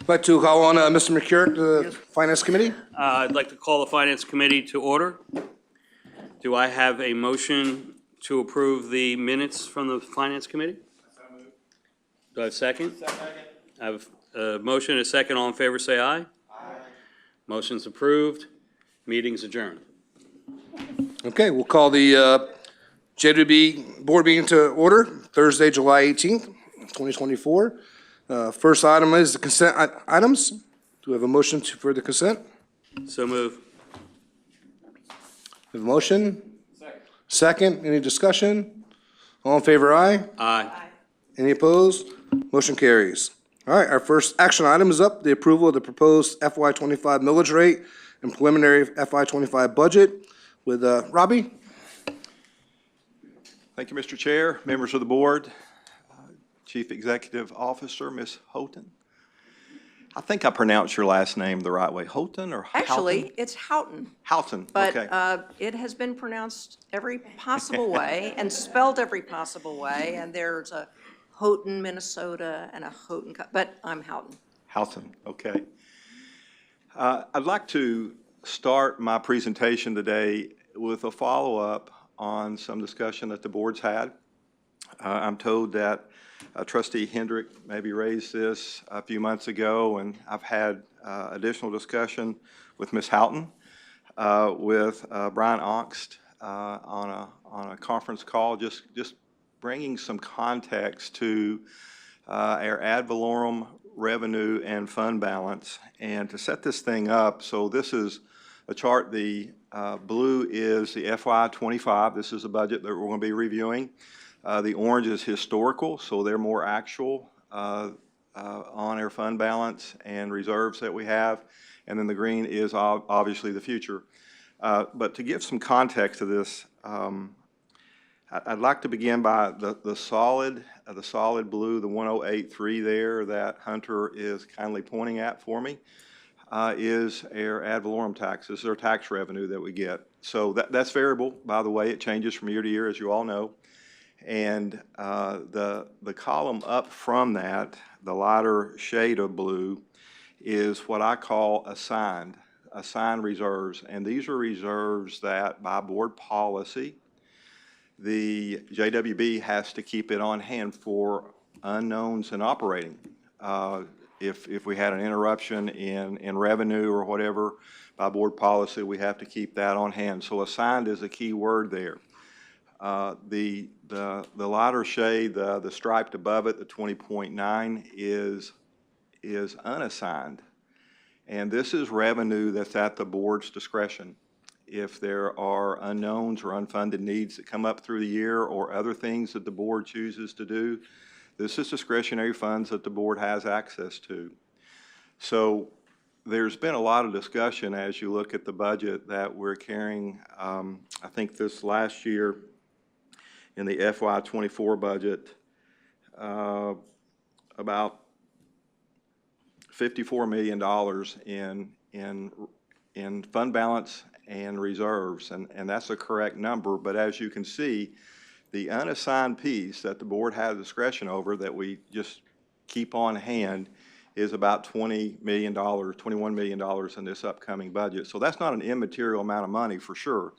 I'd like to call on Mr. McCurrick to the Finance Committee. I'd like to call the Finance Committee to order. Do I have a motion to approve the minutes from the Finance Committee? Do I have a second? Second. I have a motion and a second. All in favor, say aye. Aye. Motion's approved. Meeting's adjourned. Okay, we'll call the JWB Board meeting to order, Thursday, July 18th, 2024. First item is the consent items. Do we have a motion for the consent? So move. We have a motion? Second. Any discussion? All in favor, aye. Aye. Any opposed? Motion carries. All right, our first action item is up, the approval of the proposed FY25 millage rate and preliminary FY25 budget with Robbie. Thank you, Mr. Chair, members of the board, Chief Executive Officer, Ms. Houghton. I think I pronounced your last name the right way. Houghton or Houghton? Actually, it's Houghton. Houghton, But okay. it has been pronounced every possible way and spelled every possible way. And there's a Houghton, Minnesota, and a Houghton, but I'm Houghton. Houghton, okay. I'd like to start my presentation today with a follow-up on some discussion that the board's had. I'm told that Trustee Hendrick maybe raised this a few months ago, and I've had additional discussion with Ms. Houghton, with Brian Oxt on a conference call, just bringing some context to our ad valorem revenue and fund balance. And to set this thing up, so this is a chart. The blue is the FY25. This is a budget that we're going to be reviewing. The orange is historical, so they're more actual on our fund balance and reserves that we have. And then the green is obviously the future. But to give some context to this, I'd like to begin by the solid blue, the 1083 there that Hunter is kindly pointing at for me, is our ad valorem taxes, our tax revenue that we get. So that's variable, by the way. It changes from year to year, as you all know. And the column up from that, the lighter shade of blue, is what I call assigned reserves. And these are reserves that by board policy, the JWB has to keep it on hand for unknowns in operating. If we had an interruption in revenue or whatever, by board policy, we have to keep that on hand. So assigned is a key word there. The lighter shade, the striped above it, the 20.9, is unassigned. And this is revenue that's at the board's discretion. If there are unknowns or unfunded needs that come up through the year or other things that the board chooses to do, this is discretionary funds that the board has access to. So there's been a lot of discussion as you look at the budget that we're carrying. I think this last year in the FY24 budget, about $54 million in fund balance and reserves, and that's a correct number. But as you can see, the unassigned piece that the board has discretion over that we just keep on hand is about $20 million, $21 million in this upcoming budget. So that's not an immaterial amount of money for sure,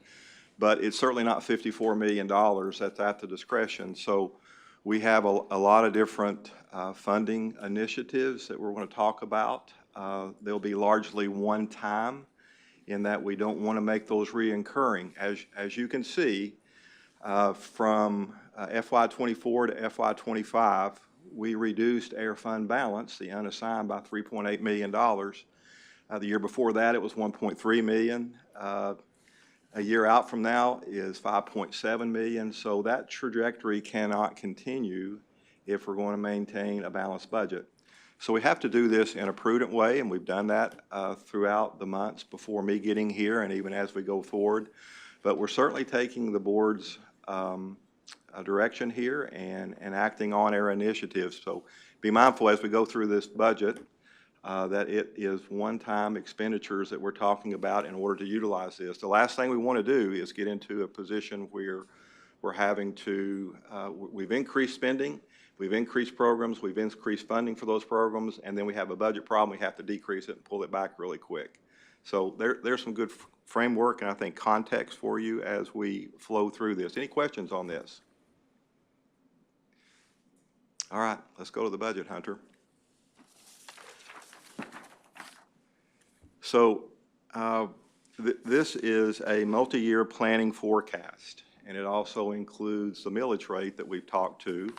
but it's certainly not $54 million that's at the discretion. So we have a lot of different funding initiatives that we're going to talk about. They'll be largely one time, in that we don't want to make those reoccurring. As you can see, from FY24 to FY25, we reduced our fund balance, the unassigned, by $3.8 million. The year before that, it was $1.3 million. A year out from now is $5.7 million. So that trajectory cannot continue if we're going to maintain a balanced budget. So we have to do this in a prudent way, and we've done that throughout the months before me getting here and even as we go forward. But we're certainly taking the board's direction here and acting on our initiatives. So be mindful as we go through this budget that it is one-time expenditures that we're talking about in order to utilize this. The last thing we want to do is get into a position where we're having to, we've increased spending, We've increased programs, we've increased funding for those programs, and then we have a budget problem, we have to decrease it and pull it back really quick. So there's some good framework and I think context for you as we flow through this. Any questions on this? All right, let's go to the budget, Hunter. So this is a multi-year planning forecast, and it also includes the millage rate that we've talked to.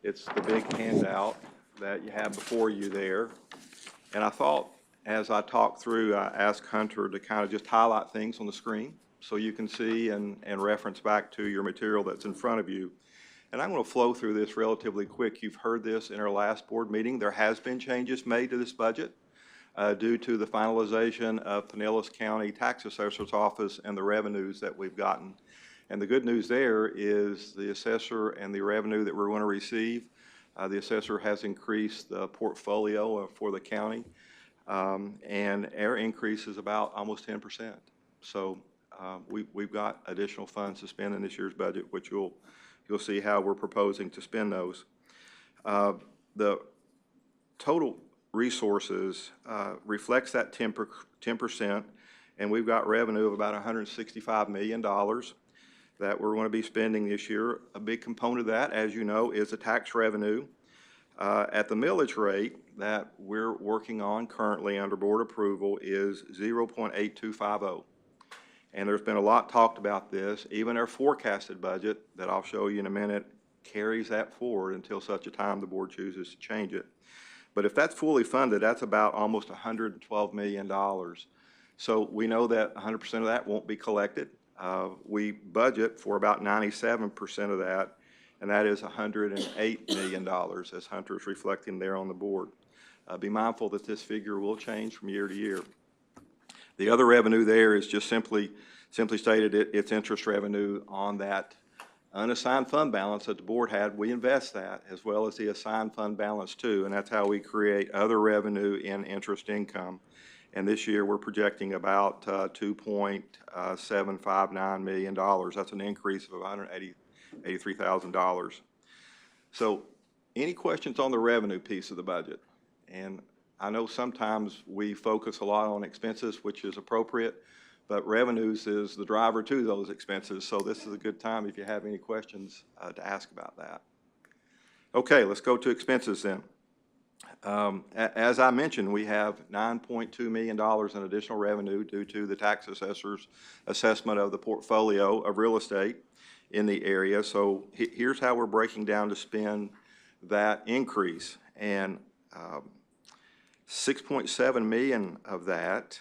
It's the big handout that you have before you there. And I thought, as I talked through, I asked Hunter to kind of just highlight things on the screen so you can see and reference back to your material that's in front of you. And I'm going to flow through this relatively quick. You've heard this in our last board meeting. There has been changes made to this budget due to the finalization of Pinellas County Tax Assessor's Office and the revenues that we've gotten. And the good news there is the assessor and the revenue that we're going to receive. The assessor has increased the portfolio for the county, and our increase is about almost 10%. So we've got additional funds to spend in this year's budget, which you'll see how we're proposing to spend those. The total resources reflects that 10%, and we've got revenue of about $165 million that we're going to be spending this year. A big component of that, as you know, is the tax revenue. At the millage rate that we're working on currently under board approval is 0.8250. And there's been a lot talked about this. Even our forecasted budget that I'll show you in a minute carries that forward until such a time the board chooses to change it. But if that's fully funded, that's about almost $112 million. So we know that 100% of that won't be collected. We budget for about 97% of that, and that is $108 million, as Hunter's reflecting there on the board. Be mindful that this figure will change from year to year. The other revenue there is just simply stated, it's interest revenue on that unassigned fund balance that the board had. We invest that as well as the assigned fund balance too, and that's how we create other revenue in interest income. And this year we're projecting about $2.759 million. That's an increase of $183,000. So any questions on the revenue piece of the budget? And I know sometimes we focus a lot on expenses, which is appropriate, but revenues is the driver to those expenses. So this is a good time if you have any questions to ask about that. Okay, let's go to expenses then. As I mentioned, we have $9.2 million in additional revenue due to the tax assessor's assessment of the portfolio of real estate in the area. So here's how we're breaking down to spend that increase. And 6.7 million of that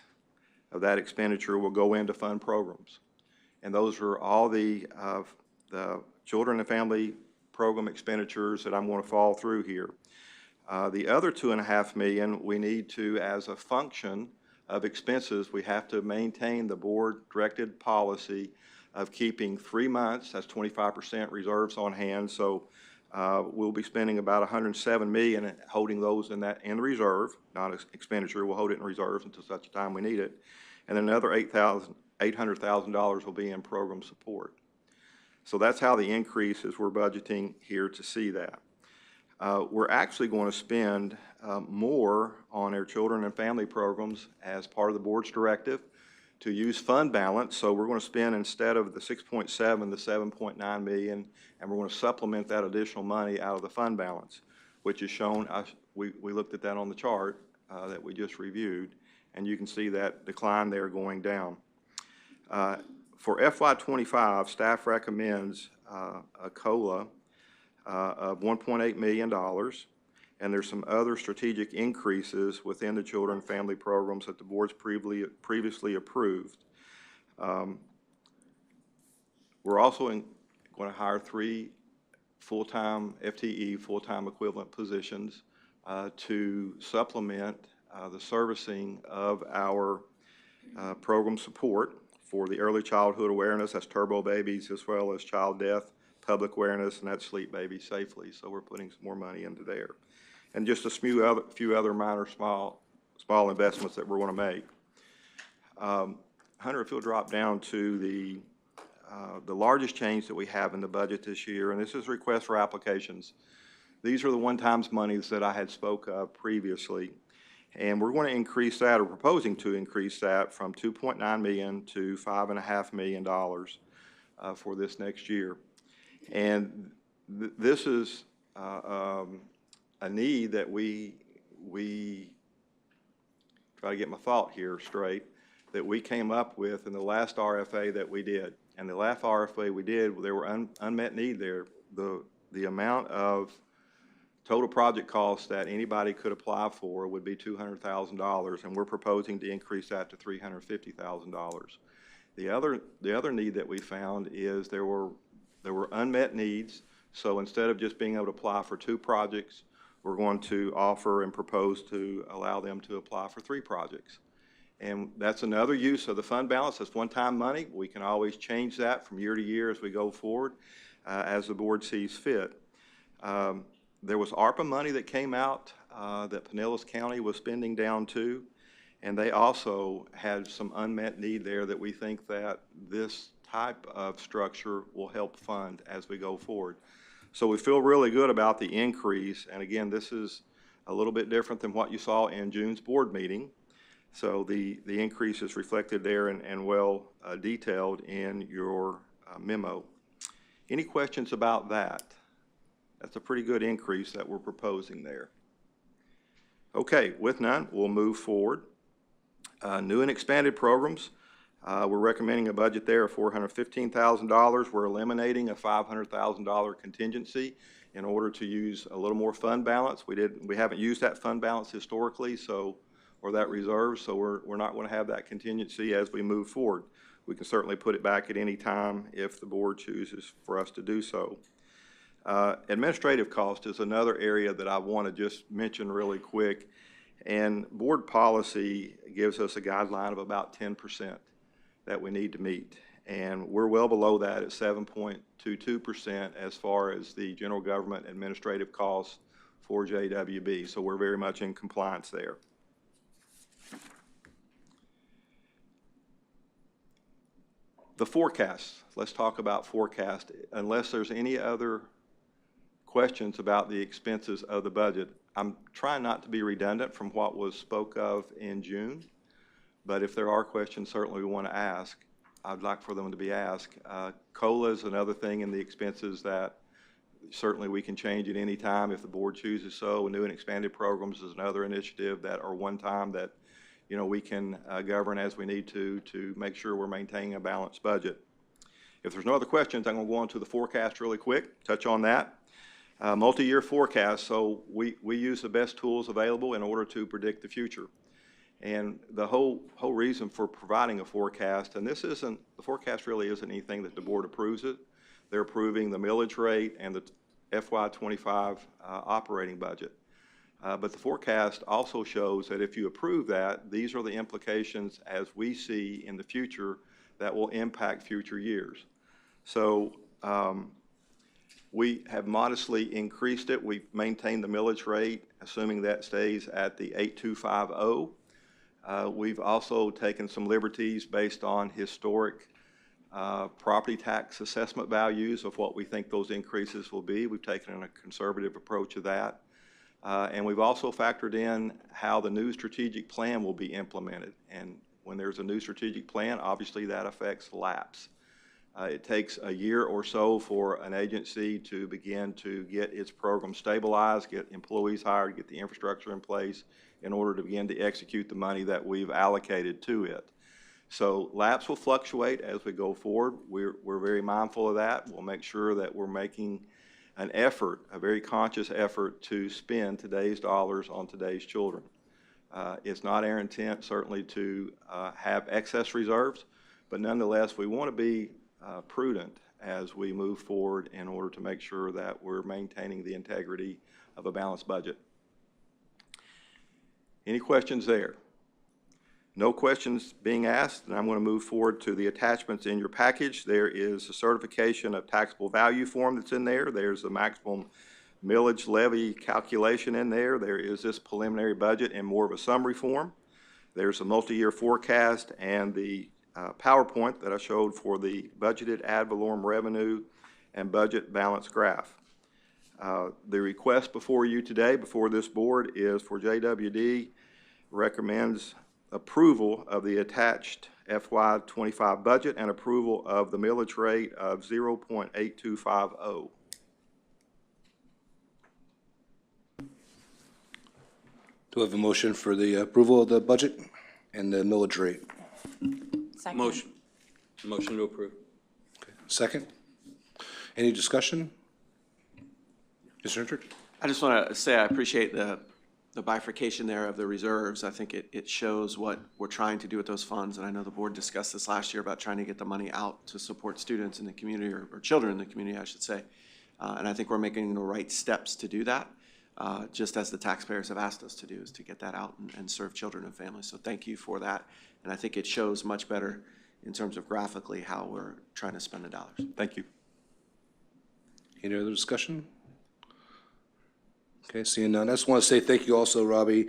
expenditure will go into fund programs. And those are all the children and family program expenditures that I'm going to fall through here. The other $2.5 million we need to, as a function of expenses, we have to maintain the board-directed policy of keeping 3 months, that's 25% reserves on hand. So we'll be spending about $107 million holding those in reserve, not as expenditure. We'll hold it in reserves until such a time we need it. And then another $800,000 will be in program support. So that's how the increase is. We're budgeting here to see that. We're actually going to spend more on our children and family programs as part of the board's directive to use fund balance. So we're going to spend, instead of the 6.7, the 7.9 million, and we're going to supplement that additional money out of the fund balance, which is shown. We looked at that on the chart that we just reviewed, and you can see that decline there going down. For FY25, staff recommends a COLA of $1.8 million, and there's some other strategic increases within the children and family programs that the board's previously approved. We're also going to hire 3 full-time FTE, full-time equivalent positions to supplement the servicing of our program support for the early childhood awareness, that's turbo babies, as well as child death, public awareness, and that's sleep babies safely. So we're putting some more money into there. And just a few other minor small investments that we're going to make. Hunter, if you'll drop down to the largest change that we have in the budget this year, and this is request for applications. these are the one-times monies that I had spoke of previously. And we're going to increase that, or proposing to increase that, from $2.9 million to $5.5 million for this next year. And this is a need that we try to get my thought here straight, that we came up with in the last RFA that we did. And the last RFA we did, there were unmet need there. The amount of total project costs that anybody could apply for would be $200,000, and we're proposing to increase that to $350,000. The other need that we found is there were unmet needs. So instead of just being able to apply for 2 projects, we're going to offer and propose to allow them to apply for 3 projects. And that's another use of the fund balance. That's one-time money. We can always change that from year to year as we go forward, as the board sees fit. There was ARPA money that came out that Pinellas County was spending down to, and they also had some unmet need there that we think that this type of structure will help fund as we go forward. So we feel really good about the increase, and again, this is a little bit different than what you saw in June's board meeting. So the increase is reflected there and well detailed in your memo. Any questions about that? That's a pretty good increase that we're proposing there. Okay, with none, we'll move forward. New and expanded programs, we're recommending a budget there of $415,000. We're eliminating a $500,000 contingency in order to use a little more fund balance. We haven't used that fund balance historically, or that reserve, so we're not going to have that contingency as we move forward. We can certainly put it back at any time if the board chooses for us to do so. Administrative cost is another area that I want to just mention really quick. And board policy gives us a guideline of about 10% that we need to meet. And we're well below that at 7.22% as far as the general government administrative costs for JWB. So we're very much in compliance there. The forecast. Let's talk about forecast. Unless there's any other questions about the expenses of the budget. I'm trying not to be redundant from what was spoke of in June, but if there are questions, certainly we want to ask. I'd like for them to be asked. COLA is another thing in the expenses that certainly we can change at any time if the board chooses so. New and expanded programs is another initiative that are one time that we can govern as we need to make sure we're maintaining a balanced budget. If there's no other questions, I'm going to go on to the forecast really quick, touch on that. Multi-year forecast, so we use the best tools available in order to predict the future. And the whole reason for providing a forecast, and the forecast really isn't anything that the board approves it. They're approving the millage rate and the FY25 operating budget. But the forecast also shows that if you approve that, these are the implications as we see in the future that will impact future years. So we have modestly increased it. We've maintained the millage rate, assuming that stays at the 8.250. We've also taken some liberties based on historic property tax assessment values of what we think those increases will be. We've taken a conservative approach to that. And we've also factored in how the new strategic plan will be implemented. And when there's a new strategic plan, obviously that affects lapse. It takes a year or so for an agency to begin to get its program stabilized, get employees hired, get the infrastructure in place in order to begin to execute the money that we've allocated to it. So lapse will fluctuate as we go forward. We're very mindful of that. We'll make sure that we're making an effort, a very conscious effort to spend today's dollars on today's children. It's not our intent certainly to have excess reserves, but nonetheless we want to be prudent as we move forward in order to make sure that we're maintaining the integrity of a balanced budget. Any questions there? No questions being asked, and I'm going to move forward to the attachments in your package. There is a certification of taxable value form that's in there. There's the maximum millage levy calculation in there. There is this preliminary budget in more of a summary form. There's a multi-year forecast and the PowerPoint that I showed for the budgeted ad valorem revenue and budget balance graph. The request before you today, before this board, is for JWD recommends approval of the attached FY25 budget and approval of the millage rate of 0.8250. Do we have a motion for the approval of the budget and the millage rate? Second. Motion to approve. Second? Any discussion? Mr. Richard? I just want to say I appreciate the bifurcation there of the reserves. I think it shows what we're trying to do with those funds, and I know the board discussed this last year about trying to get the money out to support students in the community, or children in the community, I should say. And I think we're making the right steps to do that, just as the taxpayers have asked us to do, is to get that out and serve children and families. So thank you for that. And I think it shows much better in terms of graphically how we're trying to spend the dollars. Thank you. Any other discussion? Okay, seeing none. I just want to say thank you also, Robbie.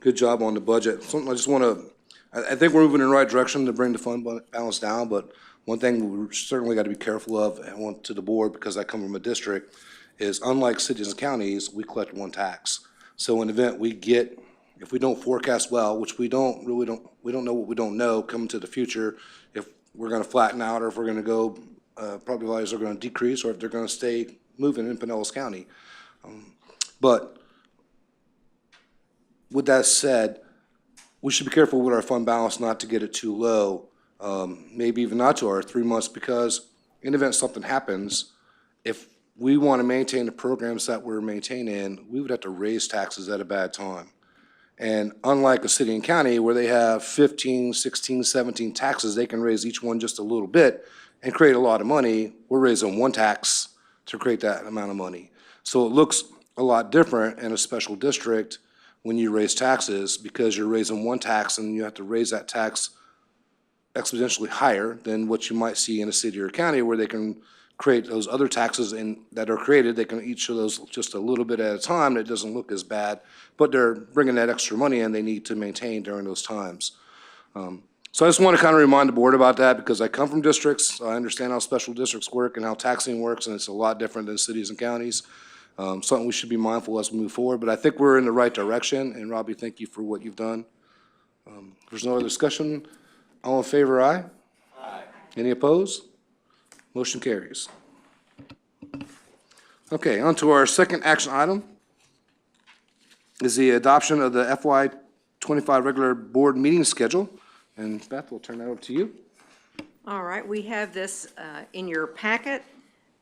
Good job on the budget. I just want to, I think we're moving in the right direction to bring the fund balance down, but one thing we certainly got to be careful of, and I want to the board, because I come from a district, is unlike cities and counties, we collect one tax. So in the event we get, if we don't forecast well, which we don't know what we don't know coming to the future, if we're going to flatten out or if we're going to go, property values are going to decrease, or if they're going to stay moving in Pinellas County. But with that said, we should be careful with our fund balance not to get it too low, maybe even not to our 3 months, because in the event something happens, if we want to maintain the programs that we're maintaining, we would have to raise taxes at a bad time. And unlike a city and county where they have 15, 16, 17 taxes, they can raise each one just a little bit and create a lot of money. We're raising one tax to create that amount of money. So it looks a lot different in a special district when you raise taxes, because you're raising one tax and you have to raise that tax exponentially higher than what you might see in a city or county where they can create those other taxes that are created. They can each of those just a little bit at a time. That doesn't look as bad, but they're bringing that extra money in they need to maintain during those times. So I just want to kind of remind the board about that, because I come from districts. I understand how special districts work and how taxing works, and it's a lot different than cities and counties. Something we should be mindful as we move forward, but I think we're in the right direction, and Robbie, thank you for what you've done. If there's no other discussion, all in favor, aye? Aye. Any opposed? Motion carries. Okay, on to our second action item is the adoption of the FY25 regular board meeting schedule. And Beth, we'll turn that over to you. All right, we have this in your packet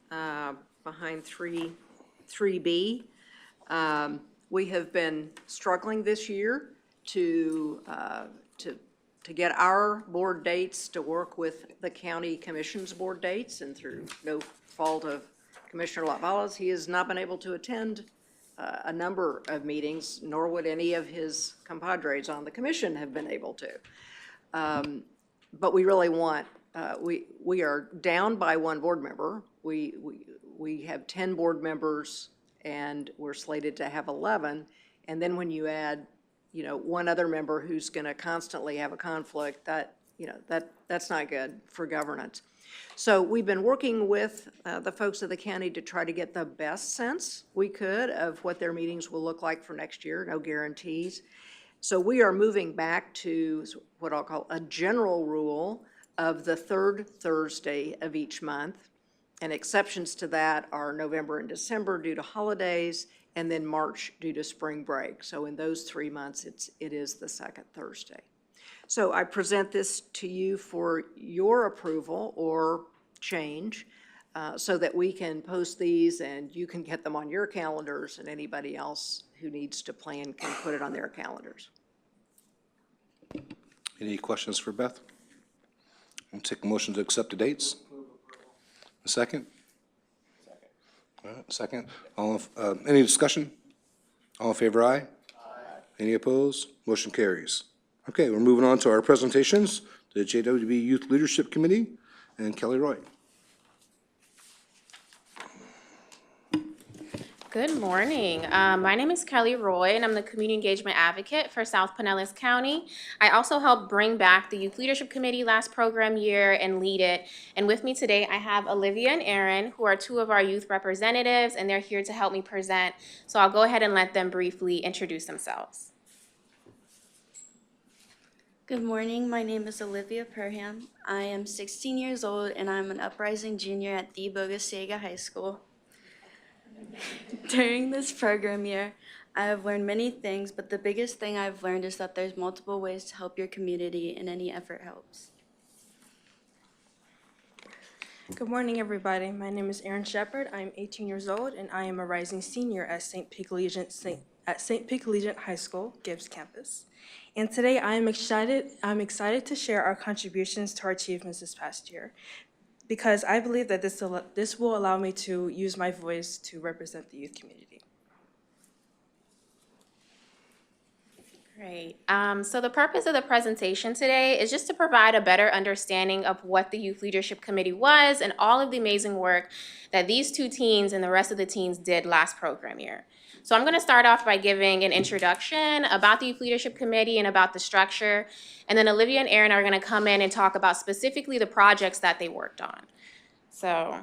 behind 3B. We have been struggling this year to get our board dates to work with the county commission's board dates, and through no fault of Commissioner Latvalas, he has not been able to attend a number of meetings, nor would any of his compadres on the commission have been able to. But we really want, we are down by one board member. We have 10 board members, and we're slated to have 11. And then when you add, one other member who's going to constantly have a conflict, that's not good for governance. So we've been working with the folks of the county to try to get the best sense we could of what their meetings will look like for next year. No guarantees. So we are moving back to what I'll call a general rule of the third Thursday of each month. And exceptions to that are November and December due to holidays, and then March due to spring break. So in those 3 months, it is the second Thursday. So I present this to you for your approval or change, so that we can post these and you can get them on your calendars, and anybody else who needs to plan can put it on their calendars. Any questions for Beth? I'll take a motion to accept the dates. A second? Second. All right, second. Any discussion? All in favor, aye? Aye. Any opposed? Motion carries. Okay, we're moving on to our presentations, the JWB Youth Leadership Committee and Kelly Roy. Good morning. My name is Kelly Roy, and I'm the Community Engagement Advocate for South Pinellas County. I also helped bring back the Youth Leadership Committee last program year and lead it. And with me today, I have Olivia and Aaron, who are two of our youth representatives, and they're here to help me present. So I'll go ahead and let them briefly introduce themselves. Good morning, my name is Olivia Perham. I am 16 years old and I'm an uprising junior at the Bogosiega High School. During this program year, I have learned many things, but the biggest thing I've learned is that there's multiple ways to help your community and any effort helps. Good morning, everybody. My name is Aaron Shepard. I'm 18 years old, and I am a rising senior at St. Pete Collegiate High School, Gibbs campus. And today I'm excited to share our contributions to our achievements this past year, because I believe that this will allow me to use my voice to represent the youth community. Great. So the purpose of the presentation today is just to provide a better understanding of what the Youth Leadership Committee was and all of the amazing work that these two teens and the rest of the teens did last program year. So I'm going to start off by giving an introduction about the Youth Leadership Committee and about the structure, and then Olivia and Aaron are going to come in and talk about specifically the projects that they worked on. So,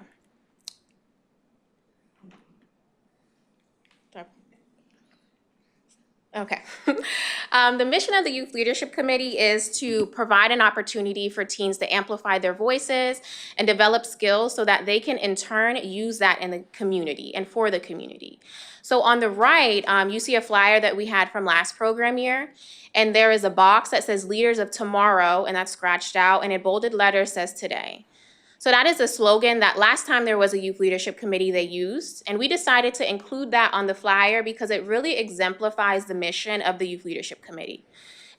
okay. The mission of the Youth Leadership Committee is to provide an opportunity for teens to amplify their voices and develop skills so that they can in turn use that in the community and for the community. So on the right, you see a flyer that we had from last program year, and there is a box that says Leaders of Tomorrow, and that's scratched out, and in bolded letters says Today. So that is a slogan that last time there was a Youth Leadership Committee they used, and we decided to include that on the flyer because it really exemplifies the mission of the Youth Leadership Committee.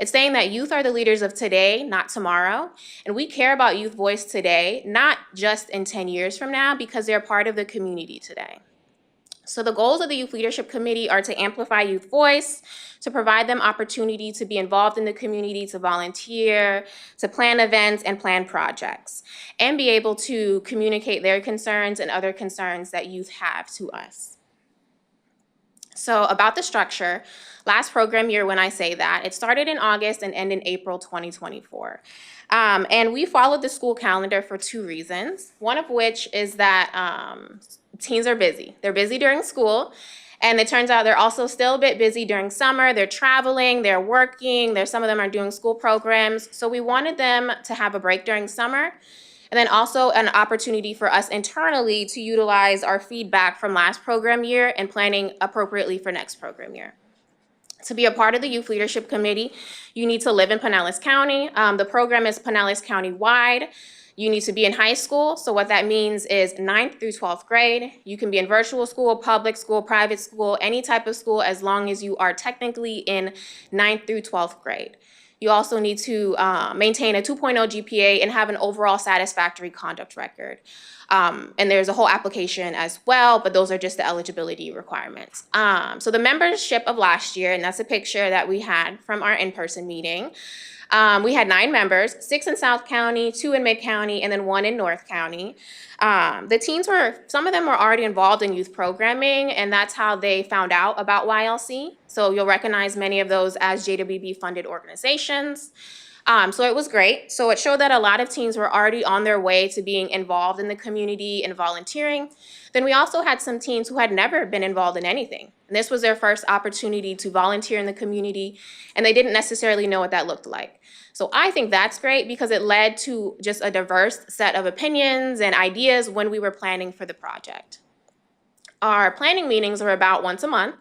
It's saying that youth are the leaders of today, not tomorrow, and we care about youth voice today, not just in 10 years from now, because they're part of the community today. So the goals of the Youth Leadership Committee are to amplify youth voice, to provide them opportunity to be involved in the community, to volunteer, to plan events and plan projects, and be able to communicate their concerns and other concerns that youth have to us. So about the structure, last program year when I say that, it started in August and ended in April 2024. And we followed the school calendar for two reasons, one of which is that teens are busy. They're busy during school, and it turns out they're also still a bit busy during summer. They're traveling, they're working, some of them are doing school programs. So we wanted them to have a break during summer, and then also an opportunity for us internally to utilize our feedback from last program year and planning appropriately for next program year. To be a part of the Youth Leadership Committee, you need to live in Pinellas County. The program is Pinellas County-wide. You need to be in high school, so what that means is 9th through 12th grade. You can be in virtual school, public school, private school, any type of school as long as you are technically in 9th through 12th grade. You also need to maintain a 2.0 GPA and have an overall satisfactory conduct record. And there's a whole application as well, but those are just the eligibility requirements. So the membership of last year, and that's a picture that we had from our in-person meeting. We had 9 members, 6 in South County, 2 in Mid-County, and then 1 in North County. The teens some of them were already involved in youth programming, and that's how they found out about YLC. So you'll recognize many of those as JWB funded organizations. So it was great. So it showed that a lot of teens were already on their way to being involved in the community and volunteering. Then we also had some teens who had never been involved in anything. And this was their first opportunity to volunteer in the community, and they didn't necessarily know what that looked like. So I think that's great because it led to just a diverse set of opinions and ideas when we were planning for the project. Our planning meetings were about once a month,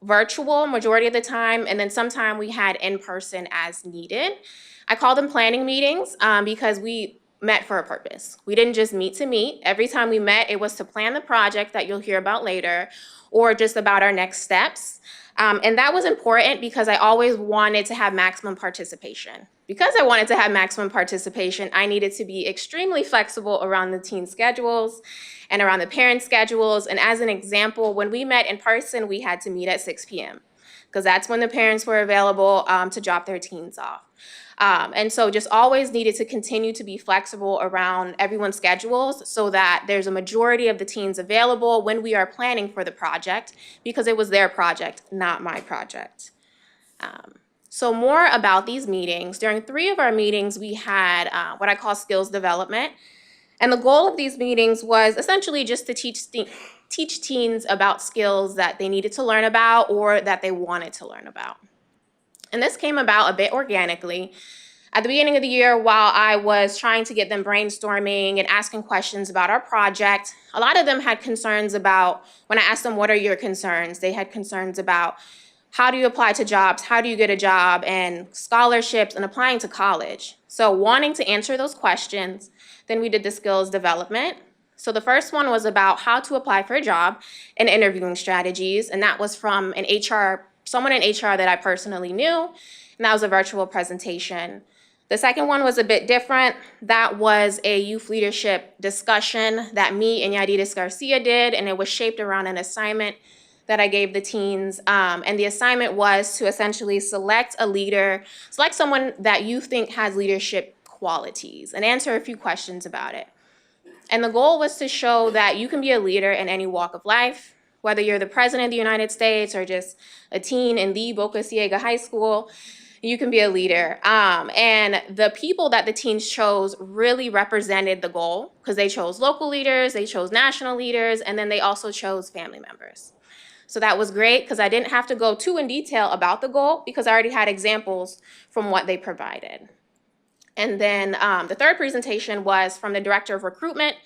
virtual majority of the time, and then sometime we had in-person as needed. I call them planning meetings because we met for a purpose. We didn't just meet to meet. Every time we met, it was to plan the project that you'll hear about later or just about our next steps. And that was important because I always wanted to have maximum participation. Because I wanted to have maximum participation, I needed to be extremely flexible around the teen schedules and around the parent schedules. And as an example, when we met in person, we had to meet at 6 p.m. because that's when the parents were available to drop their teens off. And so just always needed to continue to be flexible around everyone's schedules so that there's a majority of the teens available when we are planning for the project, because it was their project, not my project. So more about these meetings. During 3 of our meetings, we had what I call skills development. And the goal of these meetings was essentially just to teach teens about skills that they needed to learn about or that they wanted to learn about. And this came about a bit organically. At the beginning of the year, while I was trying to get them brainstorming and asking questions about our project, a lot of them had concerns about, when I asked them, what are your concerns? They had concerns about how do you apply to jobs, how do you get a job, and scholarships and applying to college. So wanting to answer those questions, then we did the skills development. So the first one was about how to apply for a job and interviewing strategies, and that was from someone in HR that I personally knew, and that was a virtual presentation. The second one was a bit different. That was a youth leadership discussion that me and Yadidis Garcia did, and it was shaped around an assignment that I gave the teens. And the assignment was to essentially select someone that you think has leadership qualities, and answer a few questions about it. And the goal was to show that you can be a leader in any walk of life, whether you're the president of the United States or just a teen in the Boca Ciega High School, you can be a leader. And the people that the teens chose really represented the goal, because they chose local leaders, they chose national leaders, and then they also chose family members. So that was great, because I didn't have to go too in detail about the goal, because I already had examples from what they provided. And then the third presentation was from the director of recruitment,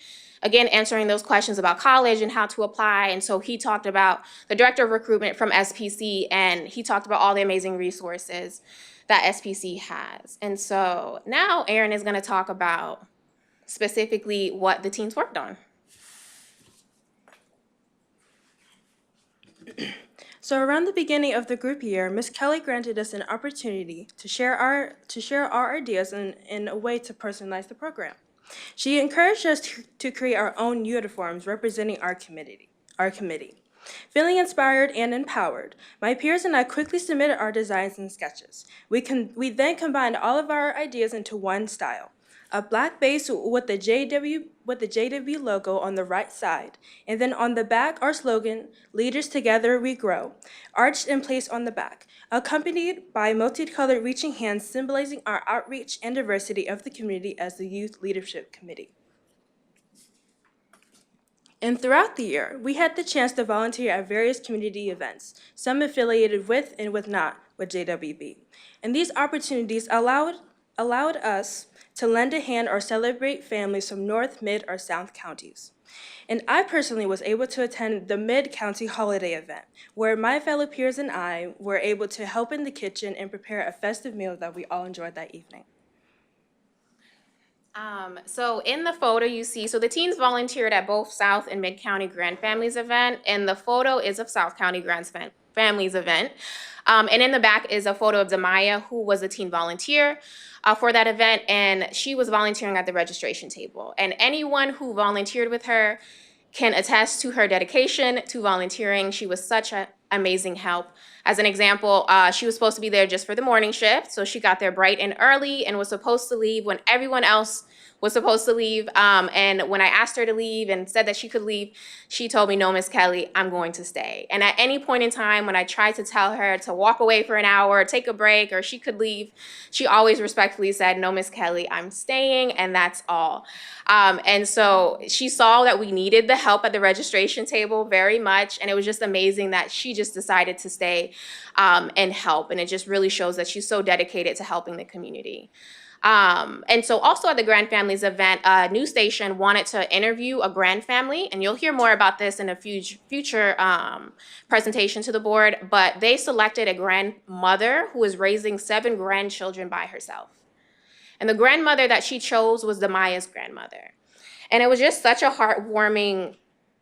again, answering those questions about college and how to apply. And so he talked about the director of recruitment from SPC, and he talked about all the amazing resources that SPC has. And so now Aaron is going to talk about specifically what the teens worked on. So around the beginning of the group year, Ms. Kelly granted us an opportunity to share our ideas in a way to personalize the program. She encouraged us to create our own uniforms representing our committee. Feeling inspired and empowered, my peers and I quickly submitted our designs and sketches. We then combined all of our ideas into one style. A black base with the JWB logo on the right side, and then on the back our slogan, "Leaders Together We Grow," arched and placed on the back, accompanied by multicolored reaching hands symbolizing our outreach and diversity of the community as the Youth Leadership Committee. And throughout the year, we had the chance to volunteer at various community events, some affiliated with and not with JWB. And these opportunities allowed us to lend a hand or celebrate families from North, Mid, or South counties. And I personally was able to attend the Mid-County Holiday event, where my fellow peers and I were able to help in the kitchen and prepare a festive meal that we all enjoyed that evening. So in the photo you see, so the teens volunteered at both South and Mid-County Grand Families event, and the photo is of South County Grand Families event. And in the back is a photo of Demaya, who was a teen volunteer for that event, and she was volunteering at the registration table. And anyone who volunteered with her can attest to her dedication to volunteering. She was such an amazing help. As an example, she was supposed to be there just for the morning shift, so she got there bright and early and was supposed to leave when everyone else was supposed to leave. And when I asked her to leave and said that she could leave, she told me, "No, Miss Kelly, I'm going to stay." And at any point in time when I tried to tell her to walk away for an hour, or take a break, or she could leave, she always respectfully said, "No, Miss Kelly, I'm staying," and that's all. And so she saw that we needed the help at the registration table very much, and it was just amazing that she just decided to stay and help. And it just really shows that she's so dedicated to helping the community. And so also at the Grand Families event, a news station wanted to interview a grand family, and you'll hear more about this in a future presentation to the board, but they selected a grandmother who was raising 7 grandchildren by herself. And the grandmother that she chose was Demaya's grandmother. And it was just such a heartwarming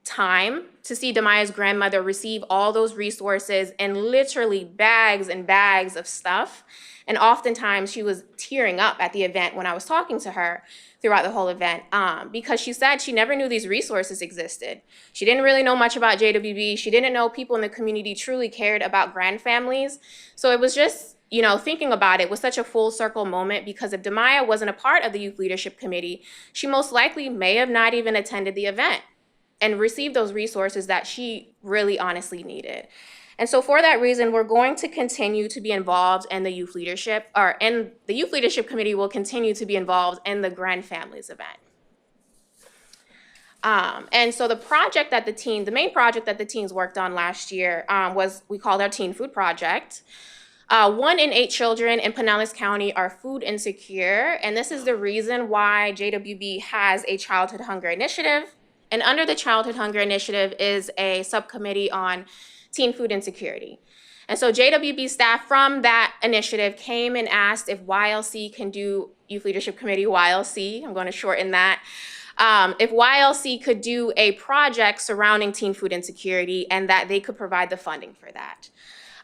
time to see Demaya's grandmother receive all those resources and literally bags and bags of stuff. And oftentimes she was tearing up at the event when I was talking to her throughout the whole event, because she said she never knew these resources existed. She didn't really know much about JWB. She didn't know people in the community truly cared about grand families. So it was just thinking about it was such a full circle moment, because if Demaya wasn't a part of the Youth Leadership Committee, she most likely may have not even attended the event and received those resources that she really honestly needed. And so for that reason, we're going to continue to be involved in the Youth Leadership, and the Youth Leadership Committee will continue to be involved in the Grand Families event. And so the main project that the teens worked on last year we called our Teen Food Project. 1 in 8 children in Pinellas County are food insecure, and this is the reason why JWB has a Childhood Hunger Initiative. And under the Childhood Hunger Initiative is a subcommittee on teen food insecurity. And so JWB staff from that initiative came and asked if YLC can do, Youth Leadership Committee, YLC, I'm going to shorten that, if YLC could do a project surrounding teen food insecurity and that they could provide the funding for that.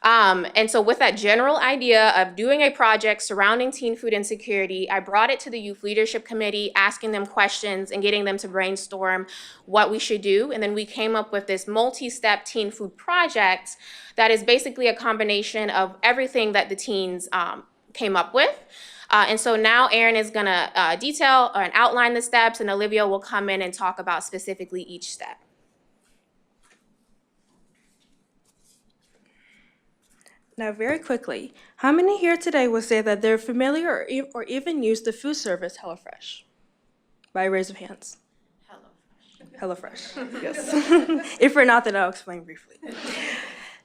And so with that general idea of doing a project surrounding teen food insecurity, I brought it to the Youth Leadership Committee, asking them questions and getting them to brainstorm what we should do. And then we came up with this multi-step teen food project that is basically a combination of everything that the teens came up with. And so now Erin is going to detail and outline the steps, and Olivia will come in and talk about specifically each step. Now, very quickly, how many here today will say that they're familiar or even use the food service HelloFresh? By a raise of hands. HelloFresh, yes. If we're not, then I'll explain briefly.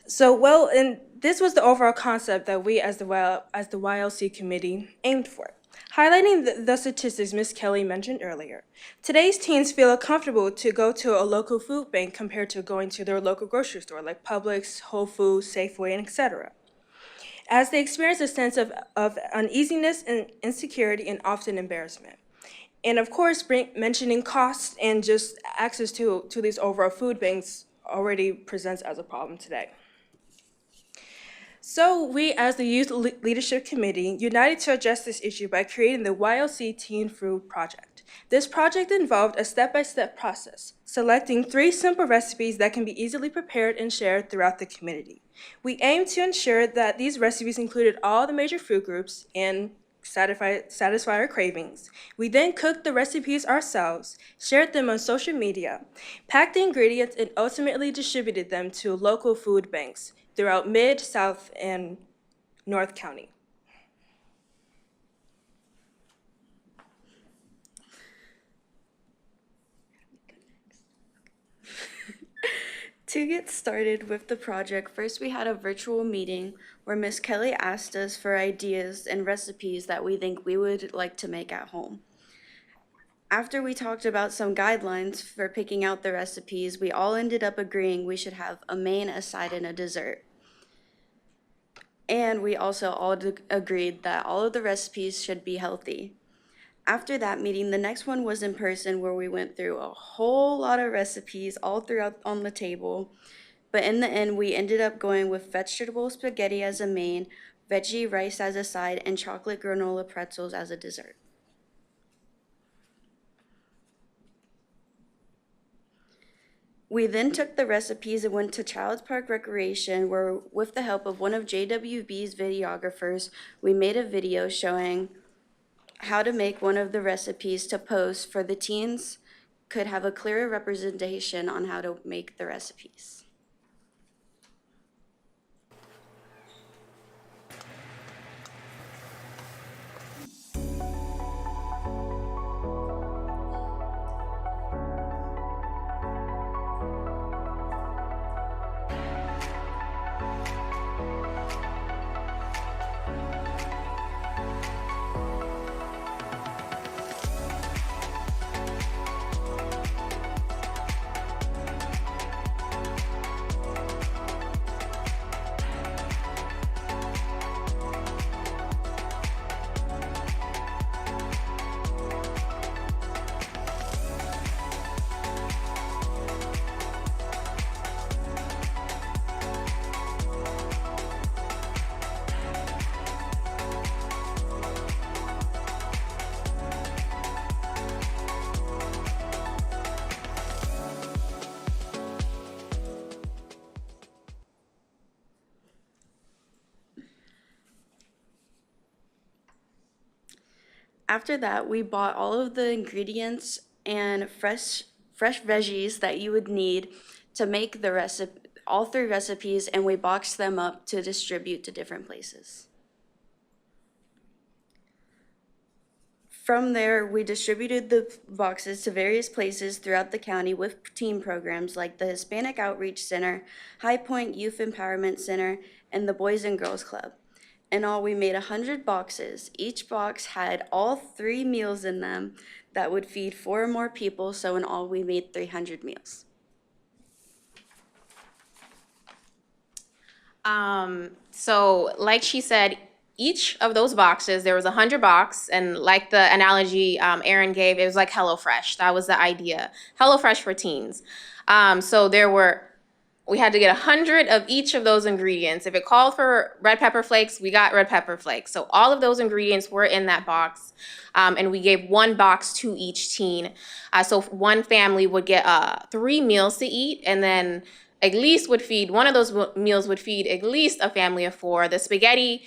So, and this was the overall concept that we as the YLC committee aimed for. Highlighting the statistics Ms. Kelly mentioned earlier, today's teens feel comfortable to go to a local food bank compared to going to their local grocery store like Publix, Whole Foods, Safeway, and etc., as they experience a sense of uneasiness and insecurity and often embarrassment. And of course, mentioning costs and just access to these overall food banks already presents as a problem today. So we, as the Youth Leadership Committee, united to address this issue by creating the YLC Teen Food Project. This project involved a step-by-step process, selecting 3 simple recipes that can be easily prepared and shared throughout the community. We aimed to ensure that these recipes included all the major food groups and satisfy our cravings. We then cooked the recipes ourselves, shared them on social media, packed the ingredients, and ultimately distributed them to local food banks throughout Mid, South, and North County. To get started with the project, first we had a virtual meeting where Ms. Kelly asked us for ideas and recipes that we think we would like to make at home. After we talked about some guidelines for picking out the recipes, we all ended up agreeing we should have a main, a side, and a dessert. And we also all agreed that all of the recipes should be healthy. After that meeting, the next one was in person, where we went through a whole lot of recipes all throughout on the table. But in the end, we ended up going with vegetable spaghetti as a main, veggie rice as a side, and chocolate granola pretzels as a dessert. We then took the recipes and went to Child's Park Recreation, where with the help of one of JWB's videographers, we made a video showing how to make one of the recipes to post for the teens could have a clearer representation on how to make the recipes. After that, we bought all of the ingredients and fresh veggies that you would need to make the recipe, all 3 recipes, and we boxed them up to distribute to different places. From there, we distributed the boxes to various places throughout the county with team programs like the Hispanic Outreach Center, High Point Youth Empowerment Center, and the Boys and Girls Club. In all, we made 100 boxes. Each box had all 3 meals in them that would feed 4 or more people, so in all, we made 300 meals. So like she said, each of those boxes, there was 100 boxes, and like the analogy Erin gave, it was like HelloFresh. That was the idea. HelloFresh for teens. So we had to get 100 of each of those ingredients. If it called for red pepper flakes, we got red pepper flakes. So all of those ingredients were in that box, and we gave 1 box to each teen. So one family would get 3 meals to eat, and then one of those meals would feed at least a family of 4. The spaghetti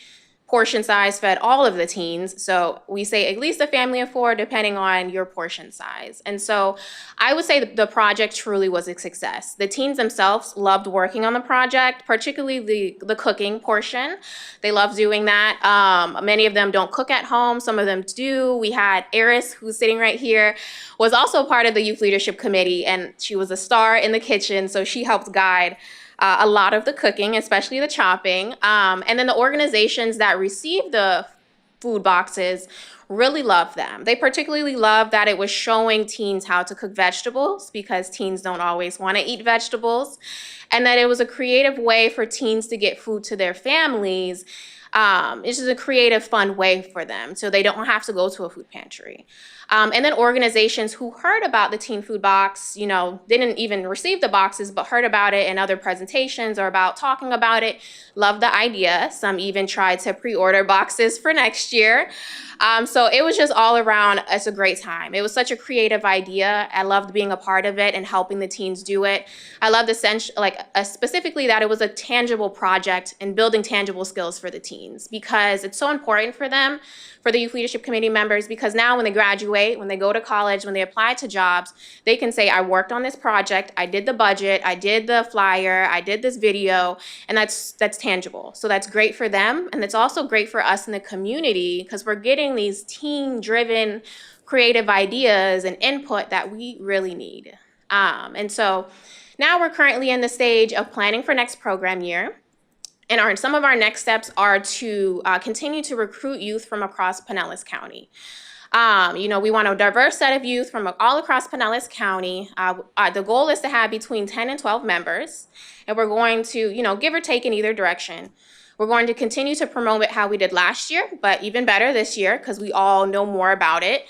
portion size fed all of the teens. So we say at least a family of 4, depending on your portion size. And so I would say the project truly was a success. The teens themselves loved working on the project, particularly the cooking portion. They loved doing that. Many of them don't cook at home. Some of them do. We had Eris, who's sitting right here, was also part of the Youth Leadership Committee, and she was a star in the kitchen. So she helped guide a lot of the cooking, especially the chopping. And then the organizations that received the food boxes really loved them. They particularly loved that it was showing teens how to cook vegetables, because teens don't always want to eat vegetables, and that it was a creative way for teens to get food to their families. It's just a creative, fun way for them, so they don't have to go to a food pantry. And then organizations who heard about the teen food box, didn't even receive the boxes, but heard about it in other presentations or about talking about it, loved the idea. Some even tried to pre-order boxes for next year. So it was just all around, it's a great time. It was such a creative idea. I loved being a part of it and helping the teens do it. I loved specifically that it was a tangible project and building tangible skills for the teens, because it's so important for them, for the Youth Leadership Committee members, because now when they graduate, when they go to college, when they apply to jobs, they can say, I worked on this project, I did the budget, I did the flyer, I did this video, and that's tangible. So that's great for them, and it's also great for us in the community, because we're getting these teen-driven creative ideas and input that we really need. And so now we're currently in the stage of planning for next program year. And some of our next steps are to continue to recruit youth from across Pinellas County. We want a diverse set of youth from all across Pinellas County. The goal is to have between 10 and 12 members, and we're going to, give or take in either direction. We're going to continue to promote it how we did last year, but even better this year, because we all know more about it.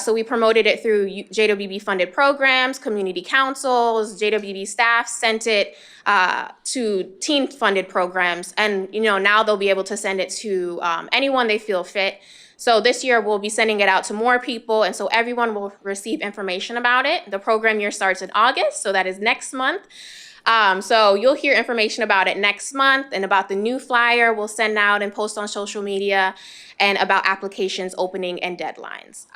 So we promoted it through JWB funded programs, community councils, JWB staff sent it to teen funded programs. And, now they'll be able to send it to anyone they feel fit. So this year we'll be sending it out to more people, and so everyone will receive information about it. The program year starts in August, so that is next month. So you'll hear information about it next month, and about the new flyer we'll send out and post on social media, and about applications opening and deadlines.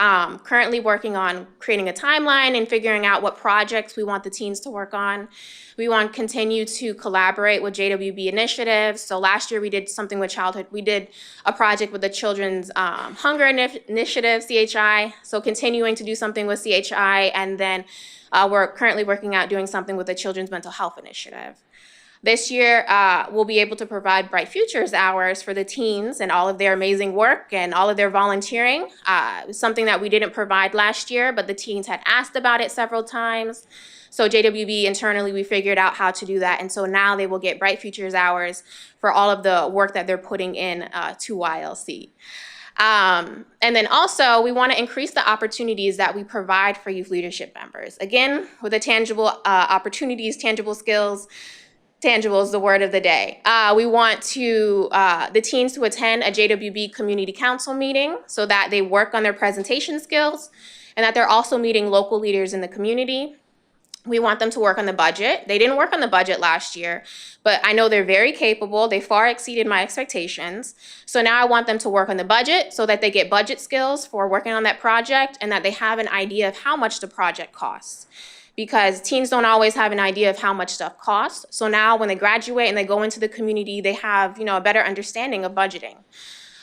Currently working on creating a timeline and figuring out what projects we want the teens to work on. We want to continue to collaborate with JWB initiatives. So last year we did something with childhood. We did a project with the Children's Hunger Initiative, CHI. So continuing to do something with CHI, and then we're currently working out doing something with the Children's Mental Health Initiative. This year, we'll be able to provide Bright Futures hours for the teens and all of their amazing work and all of their volunteering. It was something that we didn't provide last year, but the teens had asked about it several times. So JWB internally, we figured out how to do that. And so now they will get Bright Futures hours for all of the work that they're putting in to YLC. And then also, we want to increase the opportunities that we provide for youth leadership members. Again, with the tangible opportunities, tangible skills. Tangible is the word of the day. We want the teens to attend a JWB Community Council meeting so that they work on their presentation skills, and that they're also meeting local leaders in the community. We want them to work on the budget. They didn't work on the budget last year, but I know they're very capable. They far exceeded my expectations. So now I want them to work on the budget so that they get budget skills for working on that project and that they have an idea of how much the project costs. Because teens don't always have an idea of how much stuff costs. So now when they graduate and they go into the community, they have, a better understanding of budgeting.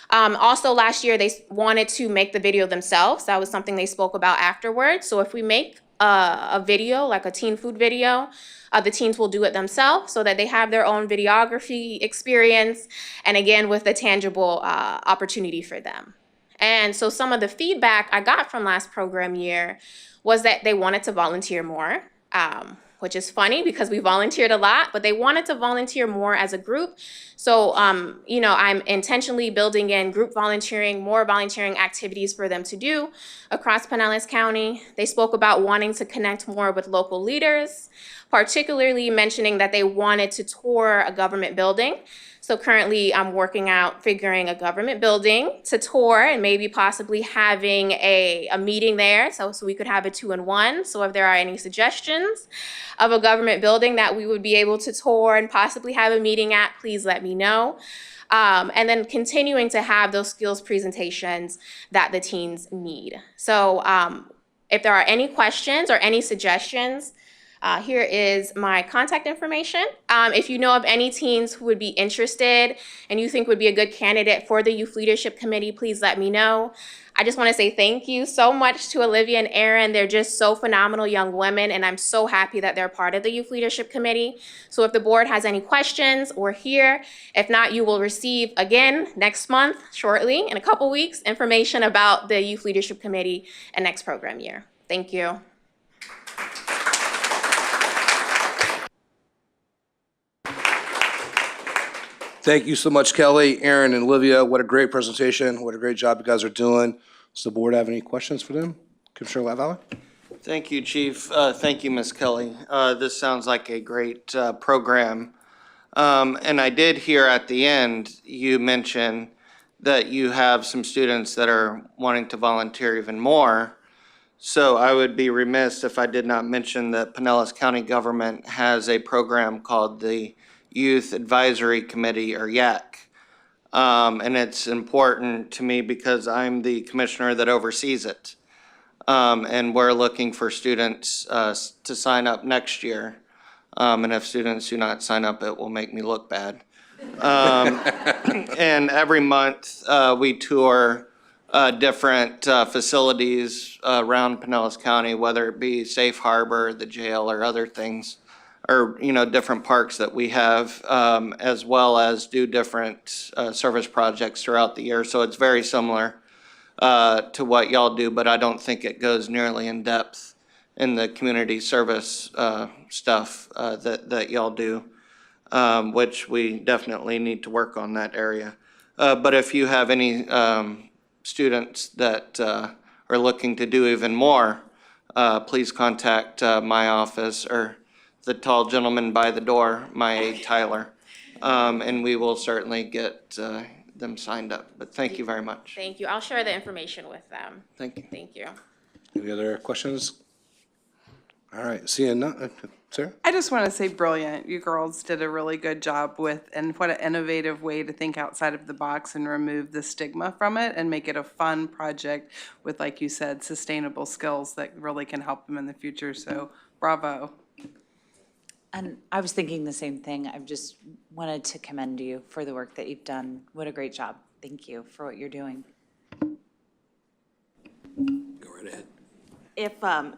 Also last year, they wanted to make the video themselves. That was something they spoke about afterwards. So if we make a video, like a teen food video, the teens will do it themselves so that they have their own videography experience, and again, with a tangible opportunity for them. And so some of the feedback I got from last program year was that they wanted to volunteer more, which is funny because we volunteered a lot, but they wanted to volunteer more as a group. So, I'm intentionally building in group volunteering, more volunteering activities for them to do across Pinellas County. They spoke about wanting to connect more with local leaders, particularly mentioning that they wanted to tour a government building. So currently I'm working out figuring a government building to tour and maybe possibly having a meeting there so we could have a 2-in-1. So if there are any suggestions of a government building that we would be able to tour and possibly have a meeting at, please let me know. And then continuing to have those skills presentations that the teens need. So if there are any questions or any suggestions, here is my contact information. If you know of any teens who would be interested and you think would be a good candidate for the Youth Leadership Committee, please let me know. I just want to say thank you so much to Olivia and Aaron. They're just so phenomenal young women, and I'm so happy that they're part of the Youth Leadership Committee. So if the board has any questions, we're here. If not, you will receive again next month, shortly, in a couple weeks, information about the Youth Leadership Committee and next program year. Thank you. Thank you so much, Kelly, Aaron, and Olivia. What a great presentation. What a great job you guys are doing. Does the board have any questions for them? Commissioner Latvala? Thank you, Chief. Thank you, Ms. Kelly. This sounds like a great program. And I did hear at the end, you mention that you have some students that are wanting to volunteer even more. So I would be remiss if I did not mention that Pinellas County government has a program called the Youth Advisory Committee, or YAC. And it's important to me because I'm the commissioner that oversees it. And we're looking for students to sign up next year. And if students do not sign up, it will make me look bad. And every month we tour different facilities around Pinellas County, whether it be Safe Harbor, the jail, or other things, or different parks that we have, as well as do different service projects throughout the year. So it's very similar to what y'all do, but I don't think it goes nearly in depth in the community service stuff that y'all do, which we definitely need to work on that area. But if you have any students that are looking to do even more, please contact my office or the tall gentleman by the door, my aide Tyler, and we will certainly get them signed up. But thank you very much. Thank you. I'll share the information with them. Thank you. Thank you. Any other questions? All right, seeing none, Sarah? I just want to say brilliant. You girls did a really good job with, and what an innovative way to think outside of the box and remove the stigma from it and make it a fun project with, like you said, sustainable skills that really can help them in the future. So bravo. And I was thinking the same thing. I've just wanted to commend you for the work that you've done. What a great job. Thank you for what you're doing. Go right ahead.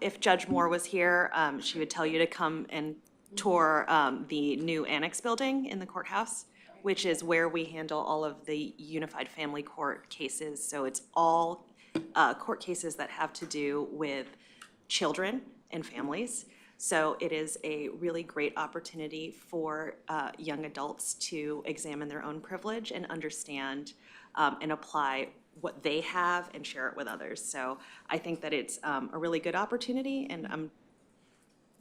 If Judge Moore was here, she would tell you to come and tour the new annex building in the courthouse, which is where we handle all of the unified family court cases. So it's all court cases that have to do with children and families. So it is a really great opportunity for young adults to examine their own privilege and understand and apply what they have and share it with others. So I think that it's a really good opportunity, and